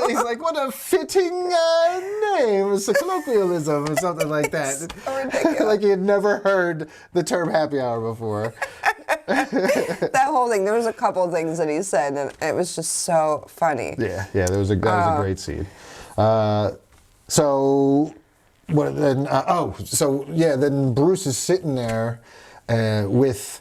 He's like, what a fitting name. It's a colloquialism or something like that. So ridiculous. Like he had never heard the term happy hour before. That whole thing. There was a couple of things that he said, and it was just so funny. Yeah, that was a great scene. So what then? Then Bruce is sitting there with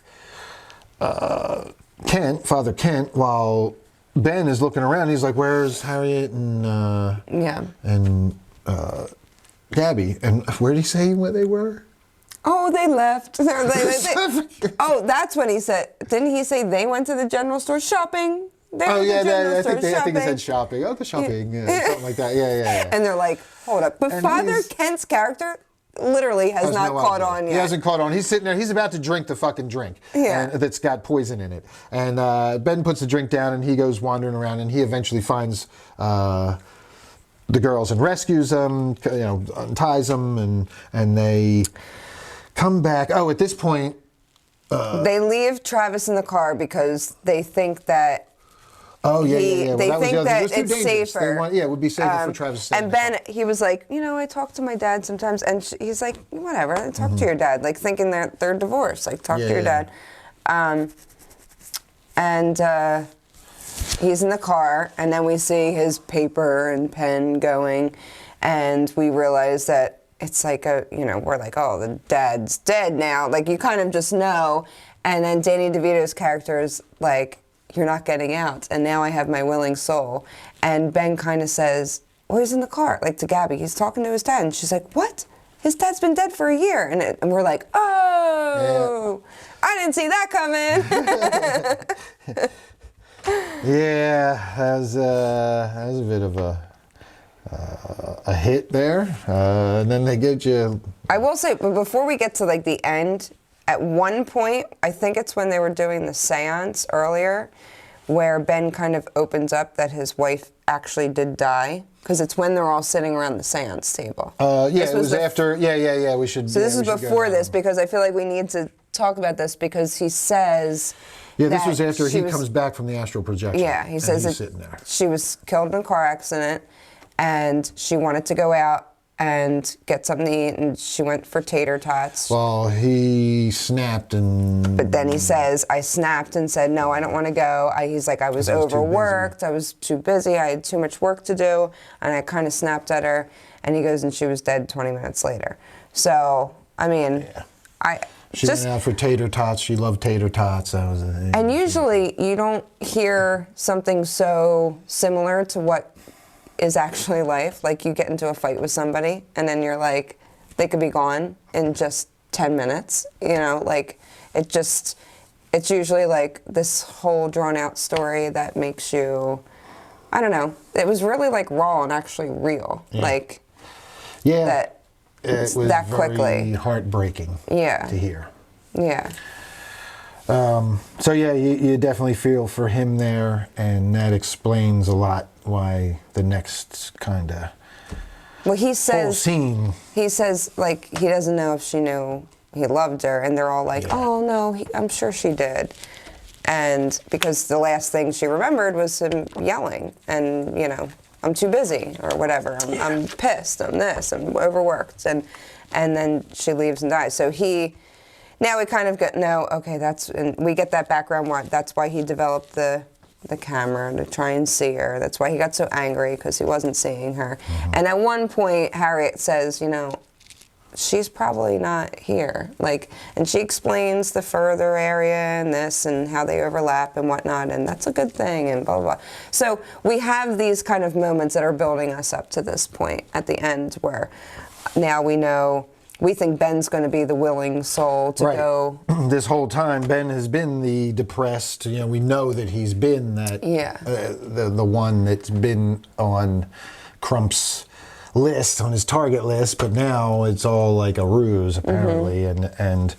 Kent, Father Kent, while Ben is looking around. He's like, "Where's Harriet and Gabby? And where did he say where they were?" Oh, they left. Oh, that's when he said. Didn't he say they went to the general store shopping? I think he said shopping. Oh, the shopping, something like that. Yeah. And they're like, hold up. But Father Kent's character literally has not caught on yet. He hasn't caught on. He's sitting there. He's about to drink the fucking drink. Yeah. That's got poison in it. And Ben puts the drink down, and he goes wandering around, and he eventually finds the girls and rescues them, unties them, and they come back. Oh, at this point... they leave Travis in the car because they think that... Oh, yeah. They think that it's safer. It would be safer for Travis to stay. And Ben, he was like, I talk to my dad sometimes. And he's like, whatever, talk to your dad. Like, thinking that they're divorced. Like, talk to your dad. He's in the car. And then we see his paper and pen going. And we realize that it's like we're like, oh, the dad's dead now. Like, you kind of just know. And then Danny DeVito's character is like, you're not getting out, and now I have my willing soul. And Ben kind of says, well, he's in the car, like to Gabby. He's talking to his dad, and she's like, what? His dad's been dead for a year. And we're like, oh, I didn't see that coming. Yeah, that was a bit of a hit there. And then they get you... I will say, but before we get to like the end, at one point, I think it's when they were doing the seance earlier, where Ben kind of opens up that his wife actually did die, because it's when they're all sitting around the seance table. It was after. Yeah. We should. So this is before this, because I feel like we need to talk about this, because he says. Yeah, this was after he comes back from the astral projection. Yeah, he says he's sitting there. She was killed in a car accident, and she wanted to go out and get something to eat, and she went for tater tots. Well, he snapped and... But then he says, I snapped and said, no, I don't want to go. He's like, I was overworked, I was too busy, I had too much work to do, and I kind of snapped at her, and he goes, and she was dead 20 minutes later. So, I mean, She went out for tater tots, she loved tater tots. And usually, you don't hear something so similar to what is actually life. Like, you get into a fight with somebody, and then you're like, they could be gone in just 10 minutes. Like, it's usually like this whole drawn out story that makes you, I don't know. It was really like raw and actually real. Yeah. Like, that it was that very quickly. Heartbreaking to hear. Yeah. So you definitely feel for him there, and that explains a lot why the next kind of he says, whole scene. He says, like, he doesn't know if she knew he loved her, and they're all like, oh no, I'm sure she did. And because the last thing she remembered was him yelling, and I'm too busy or whatever. I'm pissed. I'm this. I'm overworked, and then she leaves and dies. So now we kind of and we get that background. That's why he developed the camera to try and see her. That's why he got so angry, because he wasn't seeing her. Mm-hmm. And at one point, Harriet says, she's probably not here. And she explains the further area and this and how they overlap and whatnot, and that's a good thing, and blah, blah, blah. So we have these kind of moments that are building us up to this point at the end, where now we think Ben's going to be the willing soul to go. This whole time, Ben has been the depressed. We know that he's been that. Yeah. The one that's been on Crump's list, on his target list, but now it's all like a ruse, apparently. Mm-hmm. And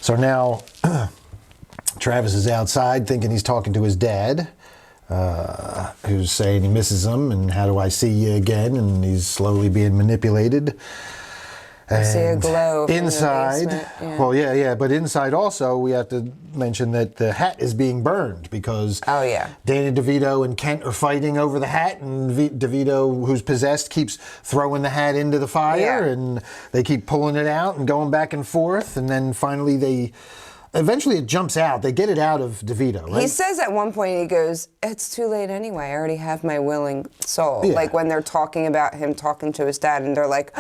so now Travis is outside thinking he's talking to his dad, who's saying he misses him, and how do I see you again? And he's slowly being manipulated. I see a glow inside. Yeah. But inside also, we have to mention that the hat is being burned, because Danny DeVito and Kent are fighting over the hat, and DeVito, who's possessed, keeps throwing the hat into the fire, and they keep pulling it out and going back and forth, and then finally they eventually it jumps out. They get it out of DeVito, right? He says at one point, he goes, "It's too late anyway. I already have my willing soul." Yeah. Like when they're talking about him talking to his dad, and they're like,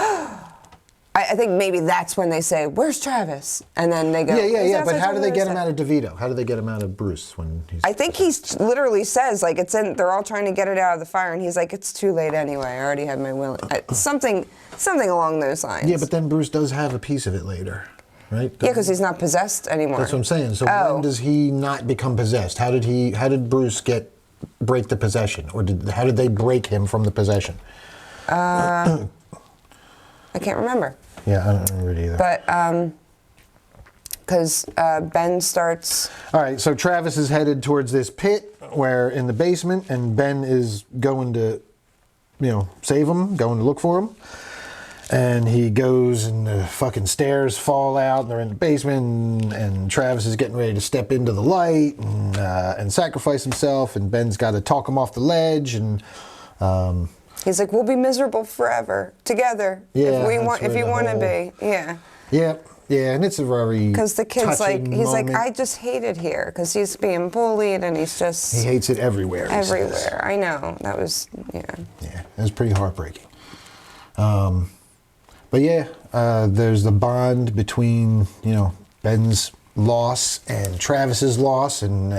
I think maybe that's when they say, "Where's Travis?" And then they go, Yeah. But how do they get him out of DeVito? How do they get him out of Bruce when he's? I think he literally says, like, it's in. They're all trying to get it out of the fire, and he's like, "It's too late anyway. I already have my willing." Something along those lines. Yeah, but then Bruce does have a piece of it later, right? Yeah, because he's not possessed anymore. That's what I'm saying. So when does he not become possessed? How did Bruce break the possession, or how did they break him from the possession? I can't remember. Yeah, I don't remember it either. But because Ben starts. All right, so Travis is headed towards this pit where in the basement, and Ben is going to, save him, going to look for him. And he goes, and the fucking stairs fall out, and they're in the basement, and Travis is getting ready to step into the light and sacrifice himself, and Ben's got to talk him off the ledge, and. He's like, "We'll be miserable forever together if you want to be." Yeah. Yeah, and it's a very because the kid's like, he's moment. like, "I just hate it here," because he's being bullied and he's just. He hates it everywhere. Everywhere, I know. That was Yeah, it was pretty heartbreaking. But yeah, there's the bond between Ben's loss and Travis's loss, and.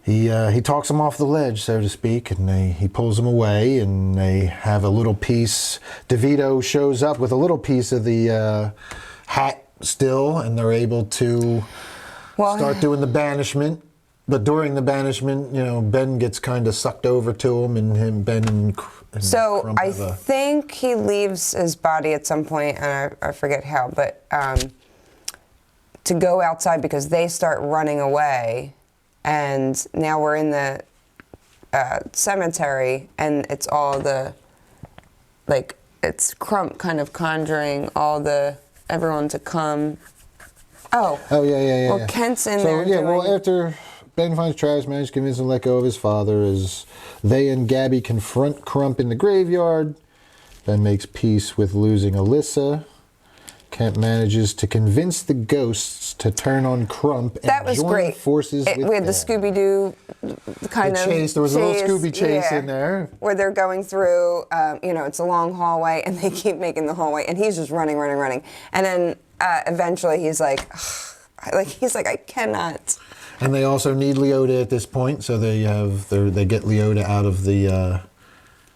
He talks him off the ledge, so to speak, and he pulls him away, and they have a little piece. DeVito shows up with a little piece of the hat still, and they're able to start doing the banishment. But during the banishment, Ben gets kind of sucked over to him, and Ben and so Crump I think he leaves his body at some point, and I forget how, but to go outside because they start running away. And now we're in the cemetery, and it's all it's Crump kind of conjuring everyone to come. Oh, yeah. Well, Kent's in there. Well, after Ben finds Travis, manages to convince him to let go of his father, as they and Gabby confront Crump in the graveyard. Ben makes peace with losing Alyssa. Kent manages to convince the ghosts to turn on Crump and join forces with we had the Scooby-Doo kind of chase. There was a little Scooby chase in there. Where they're going through, it's a long hallway, and they keep making the hallway, and he's just running. And then eventually he's like, I cannot. And they also need Leota at this point, so they get Leota out of the...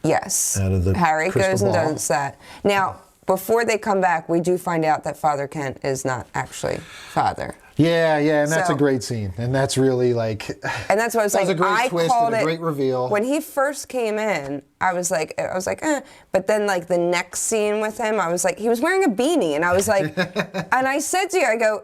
yes. Out of the Harry goes and ball. does that. Now... Before they come back, we do find out that Father Kent is not actually Father. Yeah, and that's a great scene, and that's really like. And that's what I was like. That was a great twist and a great reveal. When he first came in, I was like, eh. But then like the next scene with him, I was like, he was wearing a beanie, and I was like, and I said to you, I go,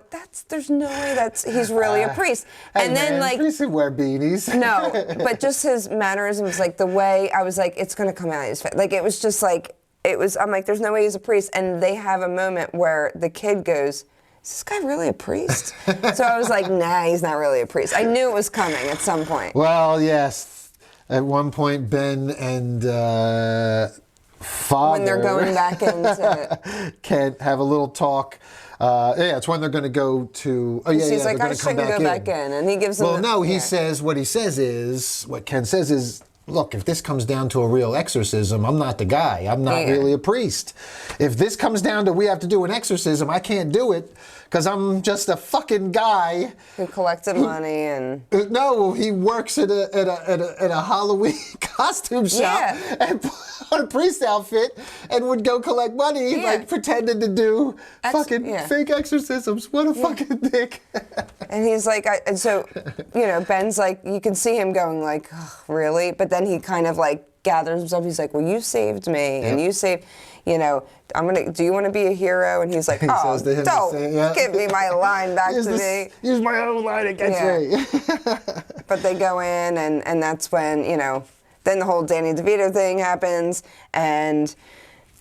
there's no way he's really a priest. And then like priests wear beanies. No, but just his mannerisms, like the way I was like, it's gonna come out of his face. Like it was just like. I'm like, there's no way he's a priest. And they have a moment where the kid goes, "Is this guy really a priest?" So I was like, nah, he's not really a priest. I knew it was coming at some point. Well, yes. At one point, Ben and Father... When they're going back into... Kent have a little talk. It's when they're going to go to... Oh, yeah, He's like, they're I shouldn't go back in. And he gives them... Well, no, he says, what Ken says is... Look, if this comes down to a real exorcism, I'm not the guy. I'm not really a priest. If this comes down to we have to do an exorcism, I can't do it because I'm just a fucking guy who collected money and. No, he works at a Halloween costume shop and put on a priest outfit and would go collect money, like pretending to do fake exorcisms. What a fucking dick. And he's like, so Ben's like, you can see him going like, oh, really? But then he kind of like gathers himself. He's like, well, you saved me, and you saved, do you want to be a hero? And he's like, oh, don't give me my line back to me. Use my own line against me. But they go in, and that's when, then the whole Danny DeVito thing happens, and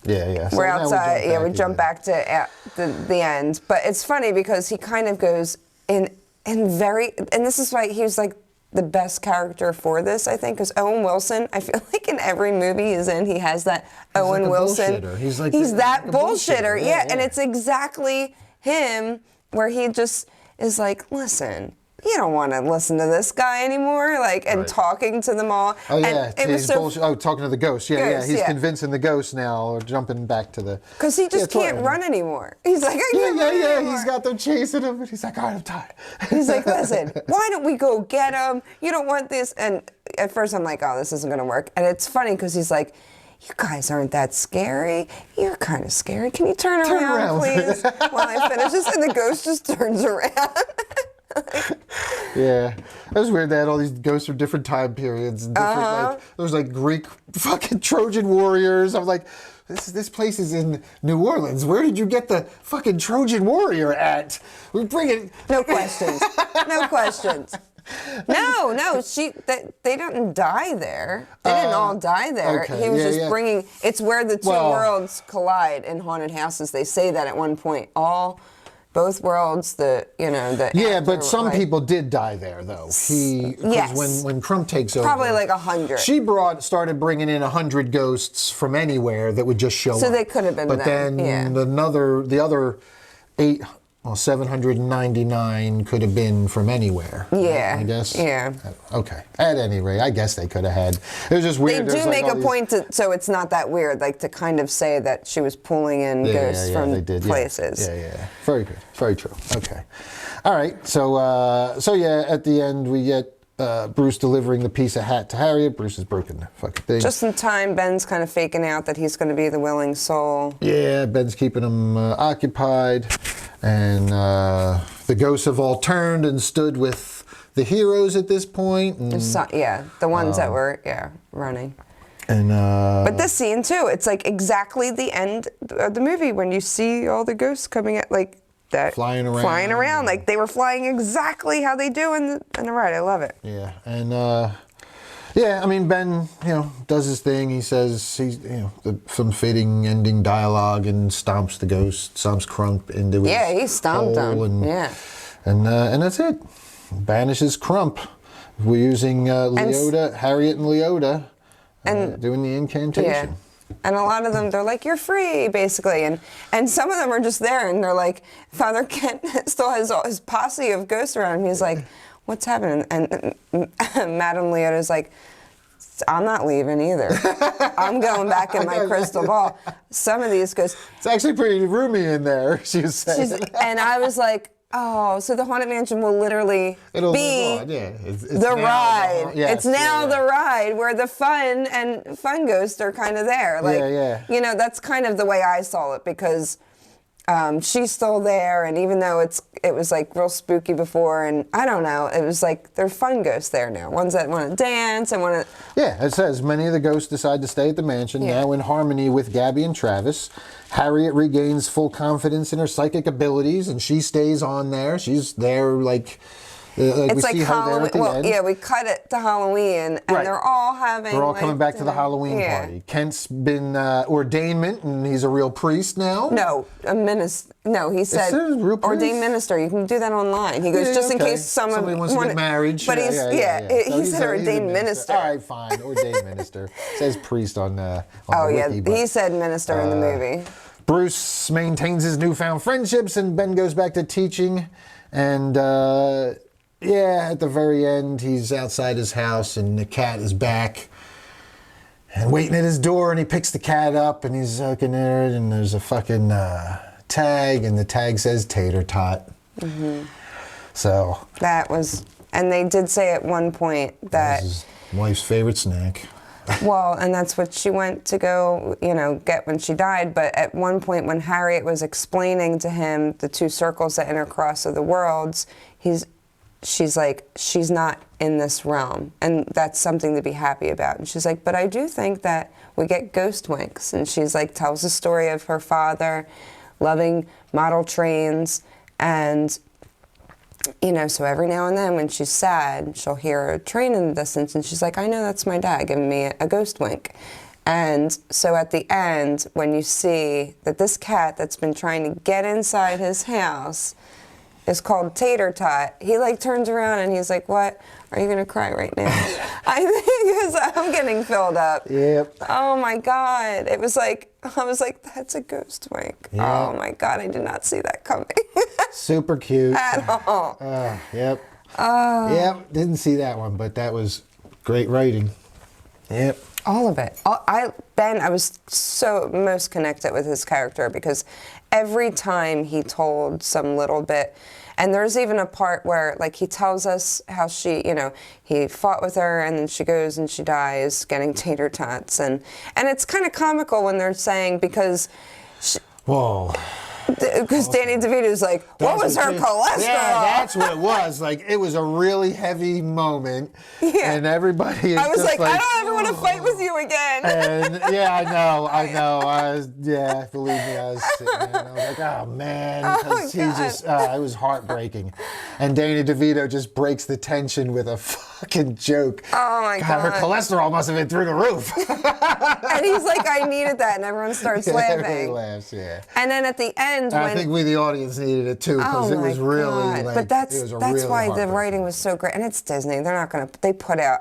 so we're outside. We jump back to the end. But it's funny because he kind of goes and this is why he was like the best character for this, I think, because Owen Wilson, I feel like in every movie he's in, he has that Owen Wilson. Bullshitter. He's that bullshitter. Yeah, and it's exactly him where he just is like, listen, you don't want to listen to this guy anymore, like, and talking to them all. Oh yeah, and it was so talking to the ghost. Yeah, he's convincing the ghost now, or jumping back to the. Because he just can't run anymore. He's like, I can't run anymore. He's got them chasing him, and he's like, all right, I'm tired. He's like, listen, why don't we go get him? You don't want this. And at first I'm like, oh, this isn't going to work. And it's funny because he's like, you guys aren't that scary. You're kind of scary. Can you turn around, please, while I finish this? And the ghost just turns around. Yeah, it was weird. They had all these ghosts from different time periods and different, like, there was like Greek fucking Trojan warriors. I'm like, this place is in New Orleans. Where did you get the fucking Trojan warrior at? We're bringing no questions. No questions. No, they didn't die there. They didn't all die there. Okay, he was just bringing. It's where the two worlds collide in haunted houses. They say that at one point. Both worlds, but some people did die there, though. When Crump takes over, probably like 100. She started bringing in 100 ghosts from anywhere that would just show up. So they could have been. But then the other 799 could have been from anywhere. Yeah, right, I guess. Yeah. Okay. At any rate, I guess they could have had. It was just weird. They do make a point so it's not that weird, like to kind of say that she was pulling in ghosts from places. Yeah. Very good. Very true. Okay. All right. So at the end we get Bruce delivering the piece of hat to Harriet. Bruce has broken the fucking thing. Just in time, Ben's kind of faking out that he's going to be the willing soul. Yeah, Ben's keeping him occupied. And the ghosts have all turned and stood with the heroes at this point. And, the ones that were running. And but this scene too, it's like exactly the end of the movie when you see all the ghosts coming at like that flying around, like they were flying exactly how they do in the ride. I love it. Yeah, and I mean Ben, does his thing. He says some fitting ending dialogue and stomps the ghost, stomps Crump into his he stomped him. And that's it. Banishes Crump. We're using Harriet and Leota, doing the incantation. Yeah. And a lot of them, they're like, you're free, basically. And some of them are just there, and they're like, Father Kent still has all his posse of ghosts around him. He's like, what's happening? And Madame Leota's like, I'm not leaving either. I'm going back in my crystal ball. Some of these ghosts. It's actually pretty roomy in there, she was saying. And I was like, oh, so the Haunted Mansion will literally be the ride. It's now the ride where the fun ghosts are kind of there. Like, that's kind of the way I saw it because she's still there, and even though it was like real spooky before, and I don't know, it was like there are fun ghosts there now. Ones that want to dance and want to. Yeah, it says many of the ghosts decide to stay at the mansion now in harmony with Gabby and Travis. Harriet regains full confidence in her psychic abilities, and she stays on there. She's there like it's we like see her there at the end. We cut it to Halloween, and they're all having. They're all coming back to the Halloween party. Kent's been ordained, and he's a real priest now. No, a minister. No, he said ordained minister. You can do that online. He goes just in case somebody wants to get married. But he said ordained minister. All right, fine, ordained minister. It says priest on the wiki, he said minister in the movie. Bruce maintains his newfound friendships, and Ben goes back to teaching, and. At the very end, he's outside his house, and the cat is back and waiting at his door, and he picks the cat up, and he's looking at it, and there's a fucking tag, and the tag says tater tot. Mm-hmm. So that was, and they did say at one point that his wife's favorite snack. Well, and that's what she went to go, get when she died. But at one point, when Harriet was explaining to him the two circles that intercross of the worlds, she's like, she's not in this realm, and that's something to be happy about. And she's like, but I do think that we get ghost winks. And she's like, tells the story of her father loving model trains, and so every now and then when she's sad, she'll hear a train in the distance, and she's like, I know that's my dad giving me a ghost wink. And so at the end, when you see that this cat that's been trying to get inside his house is called Tater Tot, he turns around and he's like, what? Are you going to cry right now? I Because I'm getting filled up. Yep. Oh my God. It was like, I was like, that's a ghost wink. Yep. Oh my God, I did not see that coming. Super cute. At all. Yep. Yep, didn't see that one, but that was great writing. Yep. All of it. Ben, I was so most connected with his character because every time he told some little bit, and there's even a part where, like, he tells us how she, you know, he fought with her and then she goes and she dies getting tater tots. And it's kind of comical when they're saying, because... Whoa. Because Danny DeVito's like, what was her cholesterol? Yeah, that's what it was. Like, it was a really heavy moment. Yeah. And everybody is I was just like, I don't ever want to fight with you again. And yeah, I know. Believe me, I was sitting there and I was like, oh man. Because he just, it was heartbreaking. And Danny DeVito just breaks the tension with a fucking joke. Oh my God. Her cholesterol must have been through the roof. And he's like, I needed that. And everyone starts laughing. Everybody laughs, yeah. And then at the end, I think we, the audience, needed it too, because it was really like, but that's really why the writing was so great. And it's Disney. They're not gonna. They put out.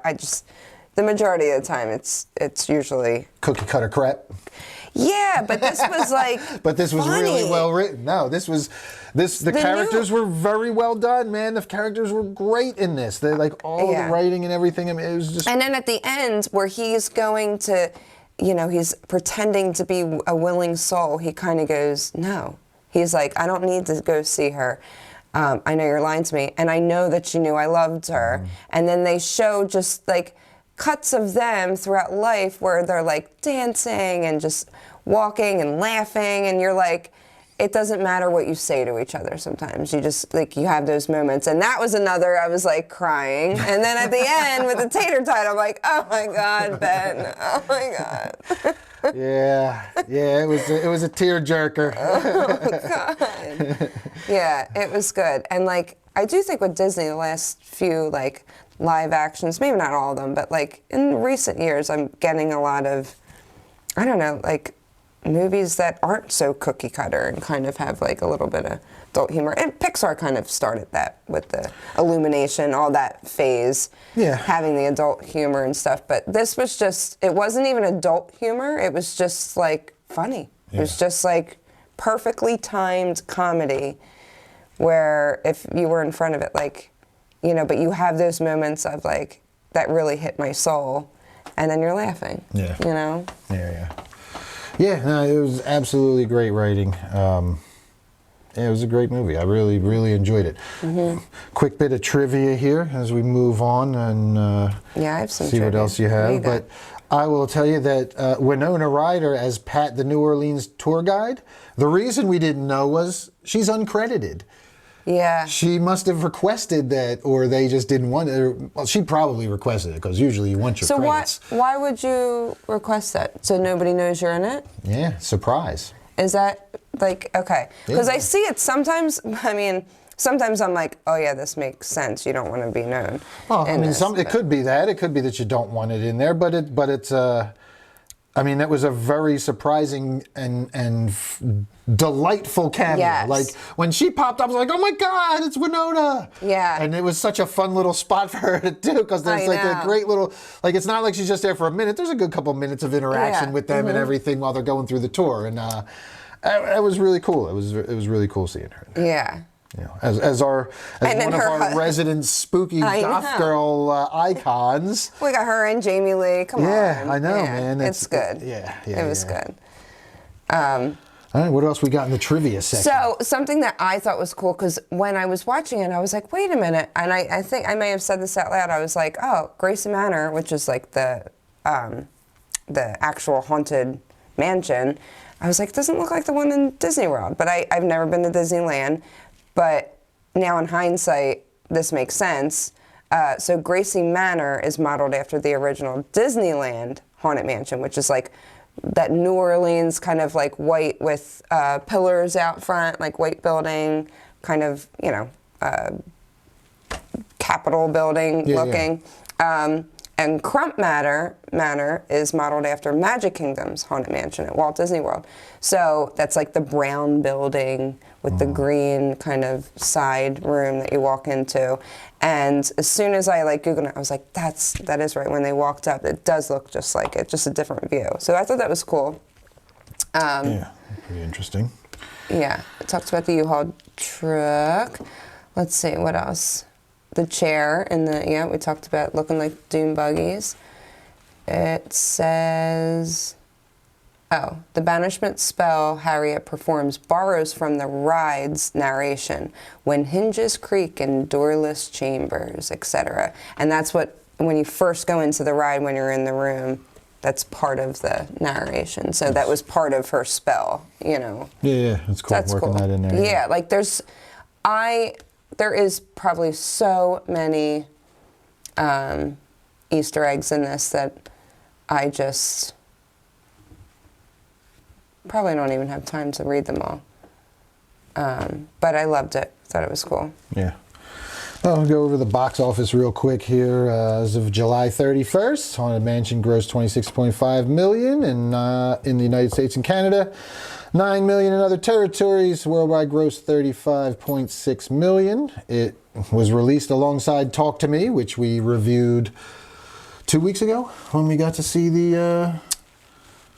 The majority of the time, it's usually cookie cutter crap. Yeah, but this was like. But this was funny. really well written. No, the characters were very well done, man. The characters were great in this. They're like all the writing and everything. I mean, it was just. And then at the end, where he's going to, you know, he's pretending to be a willing soul. He kind of goes, no. He's like, I don't need to go see her. I know you're lying to me, and I know that you knew I loved her. And then they show just like cuts of them throughout life where they're like dancing and just walking and laughing, and you're like, it doesn't matter what you say to each other sometimes. You just, like, you have those moments. And that was another, I was like crying. And then at the end with the tater tot, I'm like, oh my God, Ben. Oh my God. Yeah, it was a tearjerker. Oh God. Yeah, it was good. And like, I do think with Disney, the last few like live actions, maybe not all of them, but like in recent years, I'm getting a lot of, I don't know, like movies that aren't so cookie cutter and kind of have like a little bit of adult humor. And Pixar kind of started that with the Illumination, all that phase, having the adult humor and stuff. But this was just, it wasn't even adult humor. It was just like funny. It was just like perfectly timed comedy where if you were in front of it, like, you know, but you have those moments of like, that really hit my soul. And then you're laughing, you know? Yeah, no, it was absolutely great writing. It was a great movie. I really, really enjoyed it. Quick bit of trivia here as we move on and I have some see trivia. what else you have. But I will tell you that Winona Ryder as Pat the New Orleans tour guide, the reason we didn't know was she's uncredited. Yeah. She must have requested that, or they just didn't want it. Well, she probably requested it, because usually you want your credits. So why would you request that? So nobody knows you're in it? Yeah, surprise. Is that, like, okay. Because I see it sometimes, I mean, sometimes I'm like, oh yeah, this makes sense. You don't want to be known. Well, I mean, it could be that. It could be that you don't want it in there, but it's I mean, that was a very surprising and delightful cameo. Yes. Like, when she popped up, I was like, oh my God, it's Winona. Yeah. And it was such a fun little spot for her to do, because there's like a great little, like, it's not like she's just there for a minute. There's a good couple minutes of interaction with them and everything while they're going through the tour. And it was really cool. It was really cool seeing her. Yeah. You know, as one of our resident spooky goth girl icons. We got her and Jamie Lee. Come on. Yeah, I know, man. It's good. It was good. All right, what else we got in the trivia section? So something that I thought was cool, because when I was watching it, I was like, wait a minute. And I think I may have said this out loud. I was like, oh, Gracie Manor, which is like the actual haunted mansion. I was like, it doesn't look like the one in Disney World. But I've never been to Disneyland. But now in hindsight, this makes sense. So Gracie Manor is modeled after the original Disneyland Haunted Mansion, which is like that New Orleans kind of like white with pillars out front, like white building, kind of, you know, Capitol building looking. And Crump Manor is modeled after Magic Kingdom's Haunted Mansion at Walt Disney World. So that's like the brown building with the green kind of side room that you walk into. And as soon as I like Googled it, I was like, that is right. When they walked up, it does look just like it, just a different view. So I thought that was cool. Yeah, pretty interesting. Yeah, it talks about the U-Haul truck. Let's see, what else? The chair and yeah, we talked about looking like dune buggies. It says, the banishment spell Harriet performs borrows from the ride's narration, when hinges creak in doorless chambers, etc. And that's what, when you first go into the ride, when you're in the room, that's part of the narration. So that was part of her spell, you know. Yeah, it's cool working that in there. Yeah, like there is probably so many Easter eggs in this that I just probably don't even have time to read them all. But I loved it. Thought it was cool. Yeah. I'll go over the box office real quick here. As of July 31st, Haunted Mansion grossed $26.5 million in the United States and Canada, $9 million in other territories. Worldwide grossed $35.6 million. It was released alongside Talk to Me, which we reviewed 2 weeks ago when we got to see the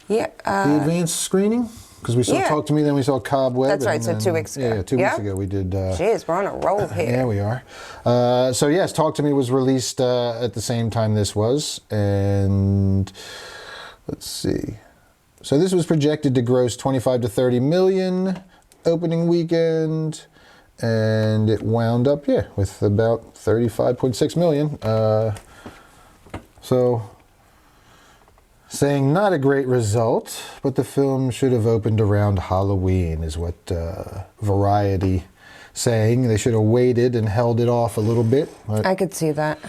advanced screening. Because we saw Talk to Me, then we saw Cobweb. That's right, so 2 weeks ago. Yeah, 2 weeks ago we did... Jeez, we're on a roll here. Yeah, we are. So yes, Talk to Me was released at the same time this was. And let's see. So this was projected to gross 25 to 30 million opening weekend. And it wound up, with about 35.6 million. So... saying not a great result, but the film should have opened around Halloween, is what Variety saying. They should have waited and held it off a little bit. But I could see that.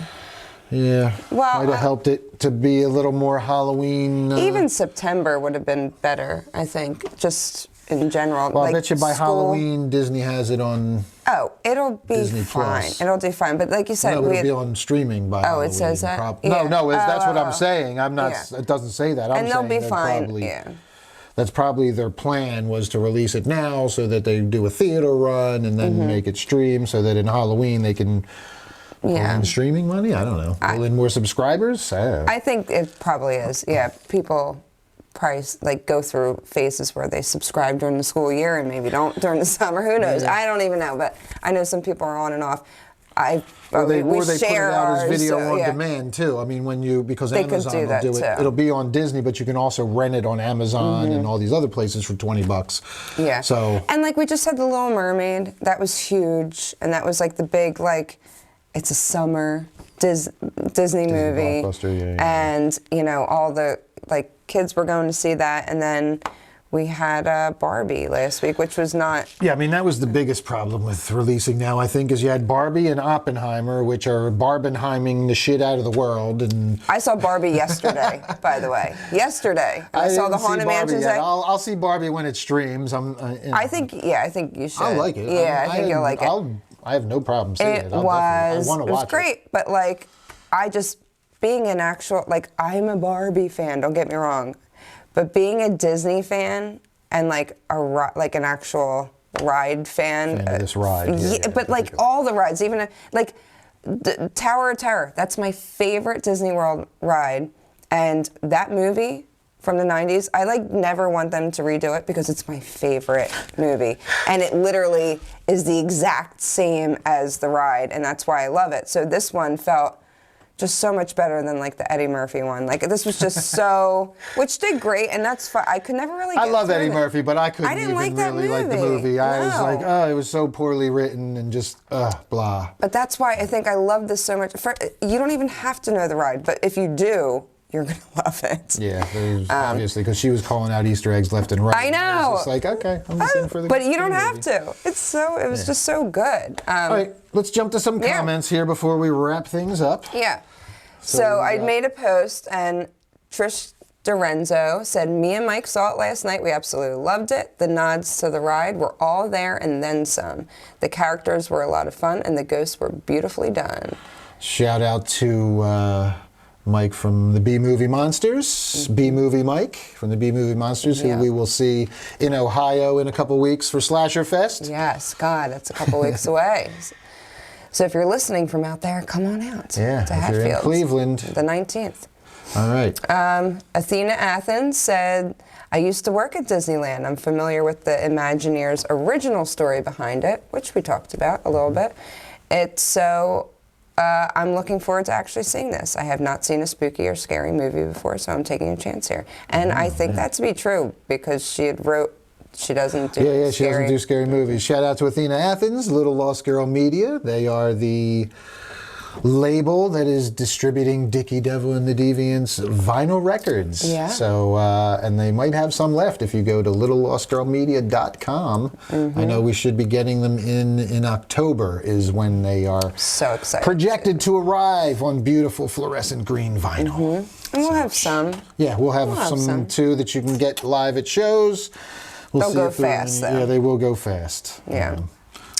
Yeah, well, might have helped it to be a little more Halloween. Even September would have been better, I think, just in general. Well, like I bet you by school, Halloween, Disney has it on... Oh, it'll be Disney fine. Plus. It'll do fine. But like you said, No, it'll be on streaming by Halloween. it says that? No, that's what I'm saying. I'm not. Yeah. It doesn't say that. I'm and they'll saying be fine. probably, that's probably their plan, was to release it now so that they do a theater run and then make it stream so that in Halloween they can pull in streaming money. I don't know. Pull in more subscribers. I think it probably is. Yeah, people probably go through phases where they subscribe during the school year and maybe don't during the summer. Who knows? I don't even know, but I know some people are on and off. Or they put it share out as video ours, on demand too. I mean, because they Amazon could do will do that it. too. It'll be on Disney, but you can also rent it on Amazon and all these other places for $20. Yeah. So and we just had The Little Mermaid. That was huge, and that was the big it's a summer Disney movie. Blockbuster, And all the kids were going to see that, and then we had Barbie last week, which was not... Yeah, I mean, that was the biggest problem with releasing now, I think, is you had Barbie and Oppenheimer, which are Barbenheiming the shit out of the world. And I saw Barbie yesterday, by the way. Yesterday. I saw the Haunted Mansion. I'll see Barbie when it streams. I think you should. I like it. Yeah, I think you'll like it. I have no problem seeing it. I want to watch it. It was great, but I just... being an actual, I'm a Barbie fan, don't get me wrong, but being a Disney fan and an actual ride fan. Fan of this ride. But all the rides, even Tower of Terror, that's my favorite Disney World ride. And that movie from the 90s, I never want them to redo it because it's my favorite movie. And it literally is the exact same as the ride, and that's why I love it. So this one felt just so much better than the Eddie Murphy one. This was just so, which did great, and that's fine. I could never really get I love through Eddie it. Murphy, but I couldn't didn't even like that really like the movie. I was like, it was so poorly written and just blah. But that's why I think I love this so much. You don't even have to know the ride, but if you do, you're going to love it. Yeah, obviously, because she was calling out Easter eggs left and right. I know. I was just okay, I'm just in for the But you don't movie. have to. It was just so good. All right, let's jump to some comments here before we wrap things up. Yeah. So I made a post, and Trish Dorenzo said, me and Mike saw it last night. We absolutely loved it. The nods to the ride were all there and then some. The characters were a lot of fun, and the ghosts were beautifully done. Shout out to Mike from the B-Movie Monsters, B-Movie Mike from the B-Movie Monsters, who we will see in Ohio in a couple weeks for Slasher Fest. Yes, God, that's a couple weeks away. So if you're listening from out there, come on out to if Hatfield. you're in Cleveland. The 19th. All right. Athena Athens said, I used to work at Disneyland. I'm familiar with the Imagineers' original story behind it, which we talked about a little bit. I'm looking forward to actually seeing this. I have not seen a spooky or scary movie before, so I'm taking a chance here. And I think that to be true, because she doesn't do she doesn't do scary movies. Shout out to Athena Athens, Little Lost Girl Media. They are the label that is distributing Dickie Devil and the Deviants vinyl records. Yeah. So, and they might have some left if you go to littlelostgirlmedia.com. I know we should be getting them in October is when they are so excited projected to arrive on beautiful fluorescent green vinyl. And we'll have some. Yeah, we'll have some too that you can get live at shows. They'll go fast, though. Yeah, they will go fast. Yeah.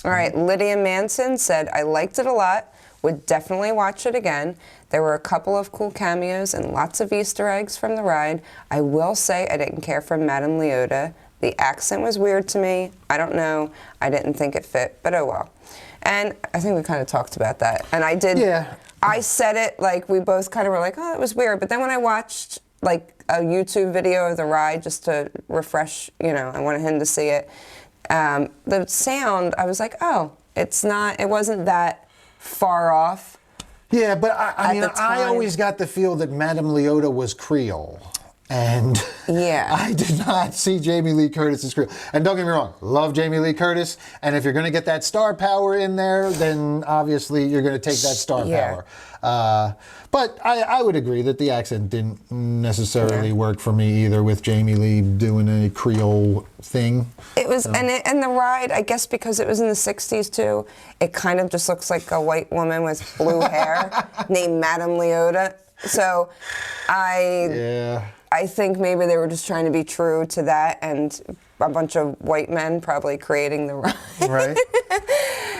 All right, Lydia Manson said, I liked it a lot. Would definitely watch it again. There were a couple of cool cameos and lots of Easter eggs from the ride. I will say I didn't care for Madame Leota. The accent was weird to me. I don't know. I didn't think it fit, but oh well. And I think we kind of talked about that. And I did. Yeah. I said it like we both kind of were like, oh, it was weird. But then when I watched like a YouTube video of the ride just to refresh, I wanted him to see it. The sound, I was like, oh, it wasn't that far off. Yeah, but I always got the feel that Madame Leota was Creole. And I did not see Jamie Lee Curtis as Creole. And don't get me wrong, love Jamie Lee Curtis. And if you're going to get that star power in there, then obviously you're going to take that star power. But I would agree that the accent didn't necessarily work for me either with Jamie Lee doing a Creole thing. It was, and the ride, I guess because it was in the 60s too, it kind of just looks like a white woman with blue hair named Madame Leota. So I think maybe they were just trying to be true to that, and a bunch of white men probably creating the ride. Right.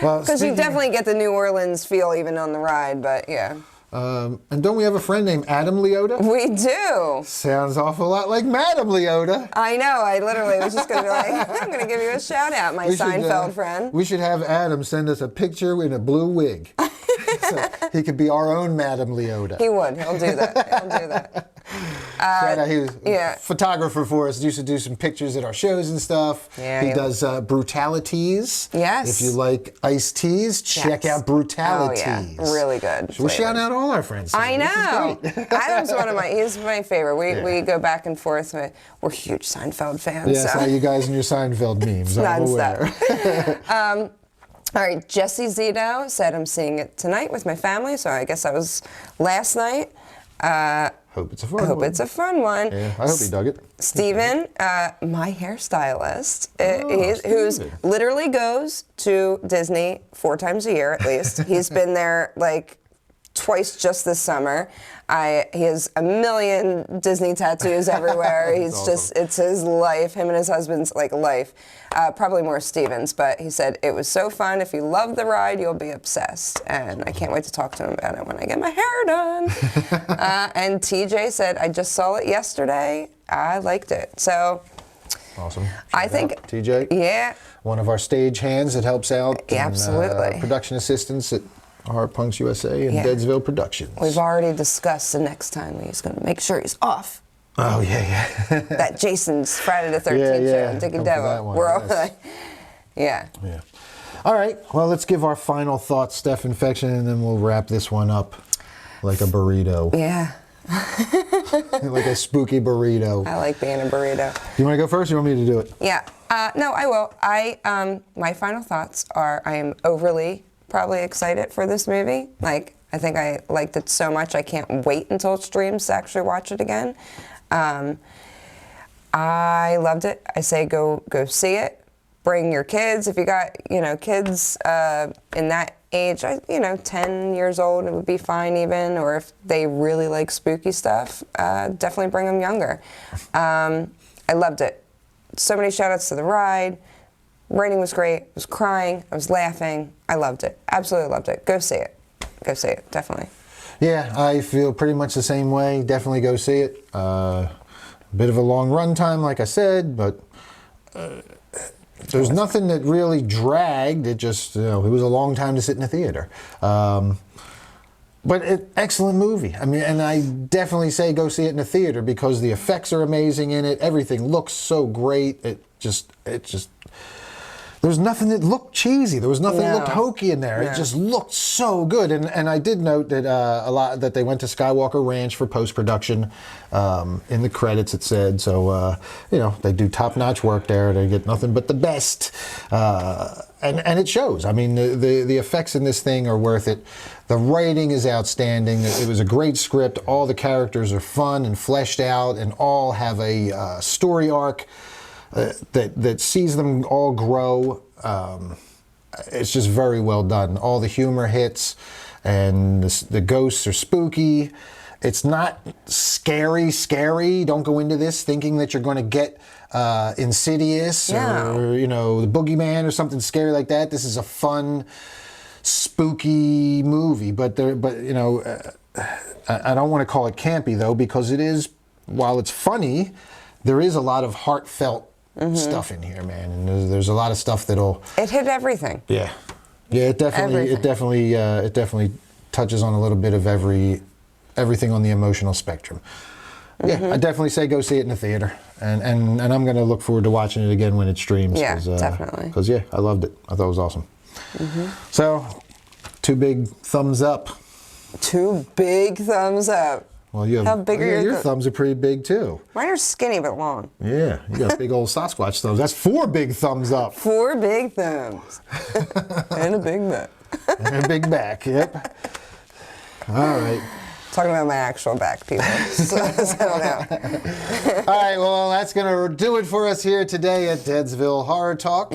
Well, because you definitely get the New Orleans feel even on the ride, but yeah. And don't we have a friend named Adam Leota? We do. Sounds awful lot like Madame Leota. I know. I literally was just going to be like, I'm going to give you a shout out, my Seinfeld friend. We should have Adam send us a picture in a blue wig. So he could be our own Madame Leota. He would. He'll do that. He was a photographer for us. Used to do some pictures at our shows and stuff. Yeah, he does brutalities. Yes. If you like iced teas, check out brutalities. Oh, yeah. Really good. So we're shouting out all our friends today. I know. Adam's he's my favorite. We go back and forth. We're huge Seinfeld fans. Yes, so. You guys and your Seinfeld memes. I'm aware. All right, Jesse Zito said, I'm seeing it tonight with my family, so I guess that was last night. Hope it's a fun one. It's a fun one. Yeah, I hope he dug it. Steven, my hairstylist, who's literally goes to Disney 4 times a year at least. He's been there like twice just this summer. He has a million Disney tattoos everywhere. He's awesome. It's his life, him and his husband's like life. Probably more Steven's, but he said, it was so fun. If you love the ride, you'll be obsessed. And I can't wait to talk to him about it when I get my hair done. And TJ said, I just saw it yesterday. I liked it. So awesome. I think TJ. Yeah. One of our stage hands that helps out. Absolutely. And, production assistants at Heart Punks USA and Deadsville Productions. We've already discussed the next time he's going to make sure he's off. Oh, yeah. That Jason's Friday the 13th show, Dickie Devil. We're all like, yeah. All right. Well, let's give our final thoughts, Steph Infection, and then we'll wrap this one up like a burrito. Yeah. Like a spooky burrito. I like being a burrito. You want to go first or you want me to do it? Yeah. No, I will. My final thoughts are I am overly probably excited for this movie. Like, I think I liked it so much I can't wait until it streams to actually watch it again. I loved it. I say go see it. Bring your kids. If you got, kids in that age, 10 years old, it would be fine even. Or if they really like spooky stuff, definitely bring them younger. I loved it. So many shout outs to the ride. Rating was great. I was crying. I was laughing. I loved it. Absolutely loved it. Go see it. Go see it. Definitely. Yeah, I feel pretty much the same way. Definitely go see it. A bit of a long run time, like I said, but There's nothing that really dragged. It just, it was a long time to sit in the theater. But excellent movie. I mean, and I definitely say go see it in the theater because the effects are amazing in it. Everything looks so great. It just. There was nothing that looked cheesy. There was nothing that looked hokey in there. Yeah. It just looked so good. And I did note that that they went to Skywalker Ranch for post-production. In the credits it said. So, they do top-notch work there. They get nothing but the best. And it shows. I mean, the effects in this thing are worth it. The writing is outstanding. It was a great script. All the characters are fun and fleshed out and all have a story arc. That sees them all grow. It's just very well done. All the humor hits, and the ghosts are spooky. It's not scary. Don't go into this thinking that you're going to get Insidious or the Boogeyman or something scary like that. This is a fun, spooky movie. But I don't want to call it campy though, because it is. While it's funny, there is a lot of heartfelt stuff in here, man, and there's a lot of stuff that'll. It hit everything. Yeah, it definitely touches on a little bit of everything on the emotional spectrum. Yeah, I definitely say go see it in the theater, and I'm gonna look forward to watching it again when it streams. Yeah, definitely. Because I loved it. I thought it was awesome. So, 2 big thumbs up. 2 big thumbs up. Well, you have, how big are your thumbs are pretty big too. Mine are skinny but long. Yeah, you got big old Sasquatch thumbs. That's 4 big thumbs up. 4 big thumbs. And a big back. And a big back, yep. All right. Talking about my actual back, people. So now. All right, well, that's going to do it for us here today at Deadsville Horror Talk.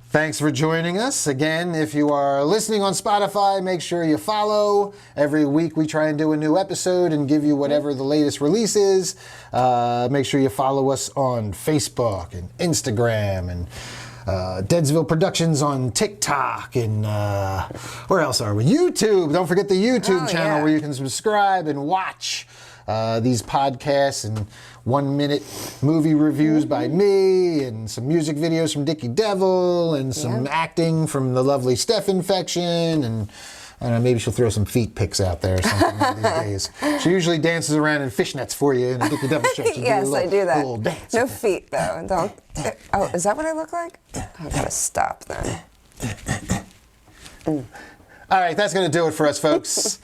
Thanks for joining us. Again, if you are listening on Spotify, make sure you follow. Every week we try and do a new episode and give you whatever the latest release is. Make sure you follow us on Facebook and Instagram and Deadsville Productions on TikTok and where else are we? YouTube. Don't forget the YouTube channel where you can subscribe and watch these podcasts and 1-minute movie reviews by me and some music videos from Dickie Devil and some acting from the lovely Steph Infection, and I don't know, maybe she'll throw some feet pics out there or something one of these days. She usually dances around in fishnets for you in a Dickie Devil shirt. Yes, I do that. A little dance. No feet though. Don't. Oh, is that what I look like? I gotta stop then. All right, that's gonna do it for us, folks.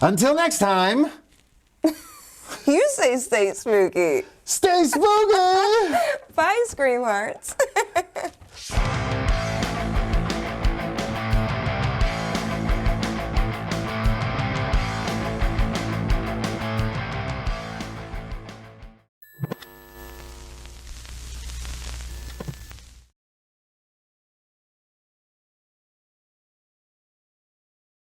Until next time. You say stay spooky. Stay spooky! Bye, Scream Hearts.